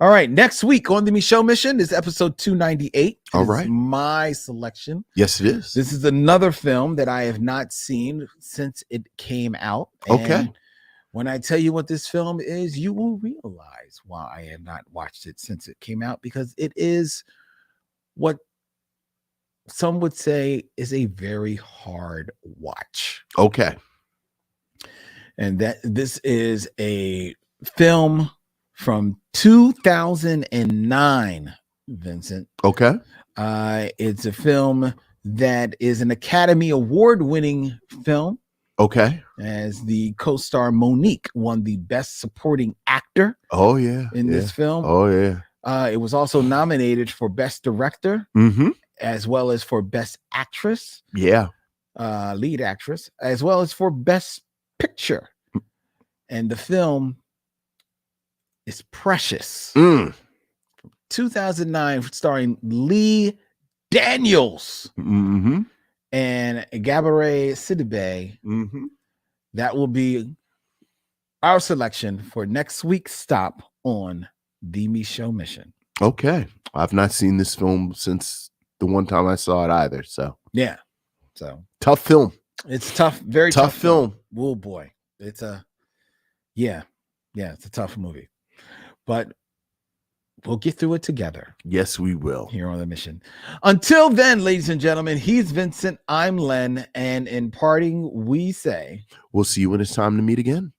All right, next week on the Me Show Mission is episode 298. All right. My selection. Yes, it is. This is another film that I have not seen since it came out. Okay. And when I tell you what this film is, you will realize why I have not watched it since it came out, because it is what some would say is a very hard watch. Okay. And that this is a film from 2009, Vincent. Okay. It's a film that is an Academy Award-winning film. Okay. As the co-star Monique won the Best Supporting Actor. Oh yeah. In this film. Oh yeah. It was also nominated for Best Director, as well as for Best Actress. Yeah. Lead actress, as well as for Best Picture. And the film is Precious. 2009, starring Lee Daniels and Gabourey Sidibe. That will be our selection for next week's stop on the Me Show Mission. Okay. I've not seen this film since the one time I saw it either. So yeah. So tough film. It's tough, very tough film. Oh boy. It's it's a tough movie. But we'll get through it together. Yes, we will. Here on the mission. Until then, ladies and gentlemen, he's Vincent, I'm Len, and in parting, we say, we'll see you when it's time to meet again.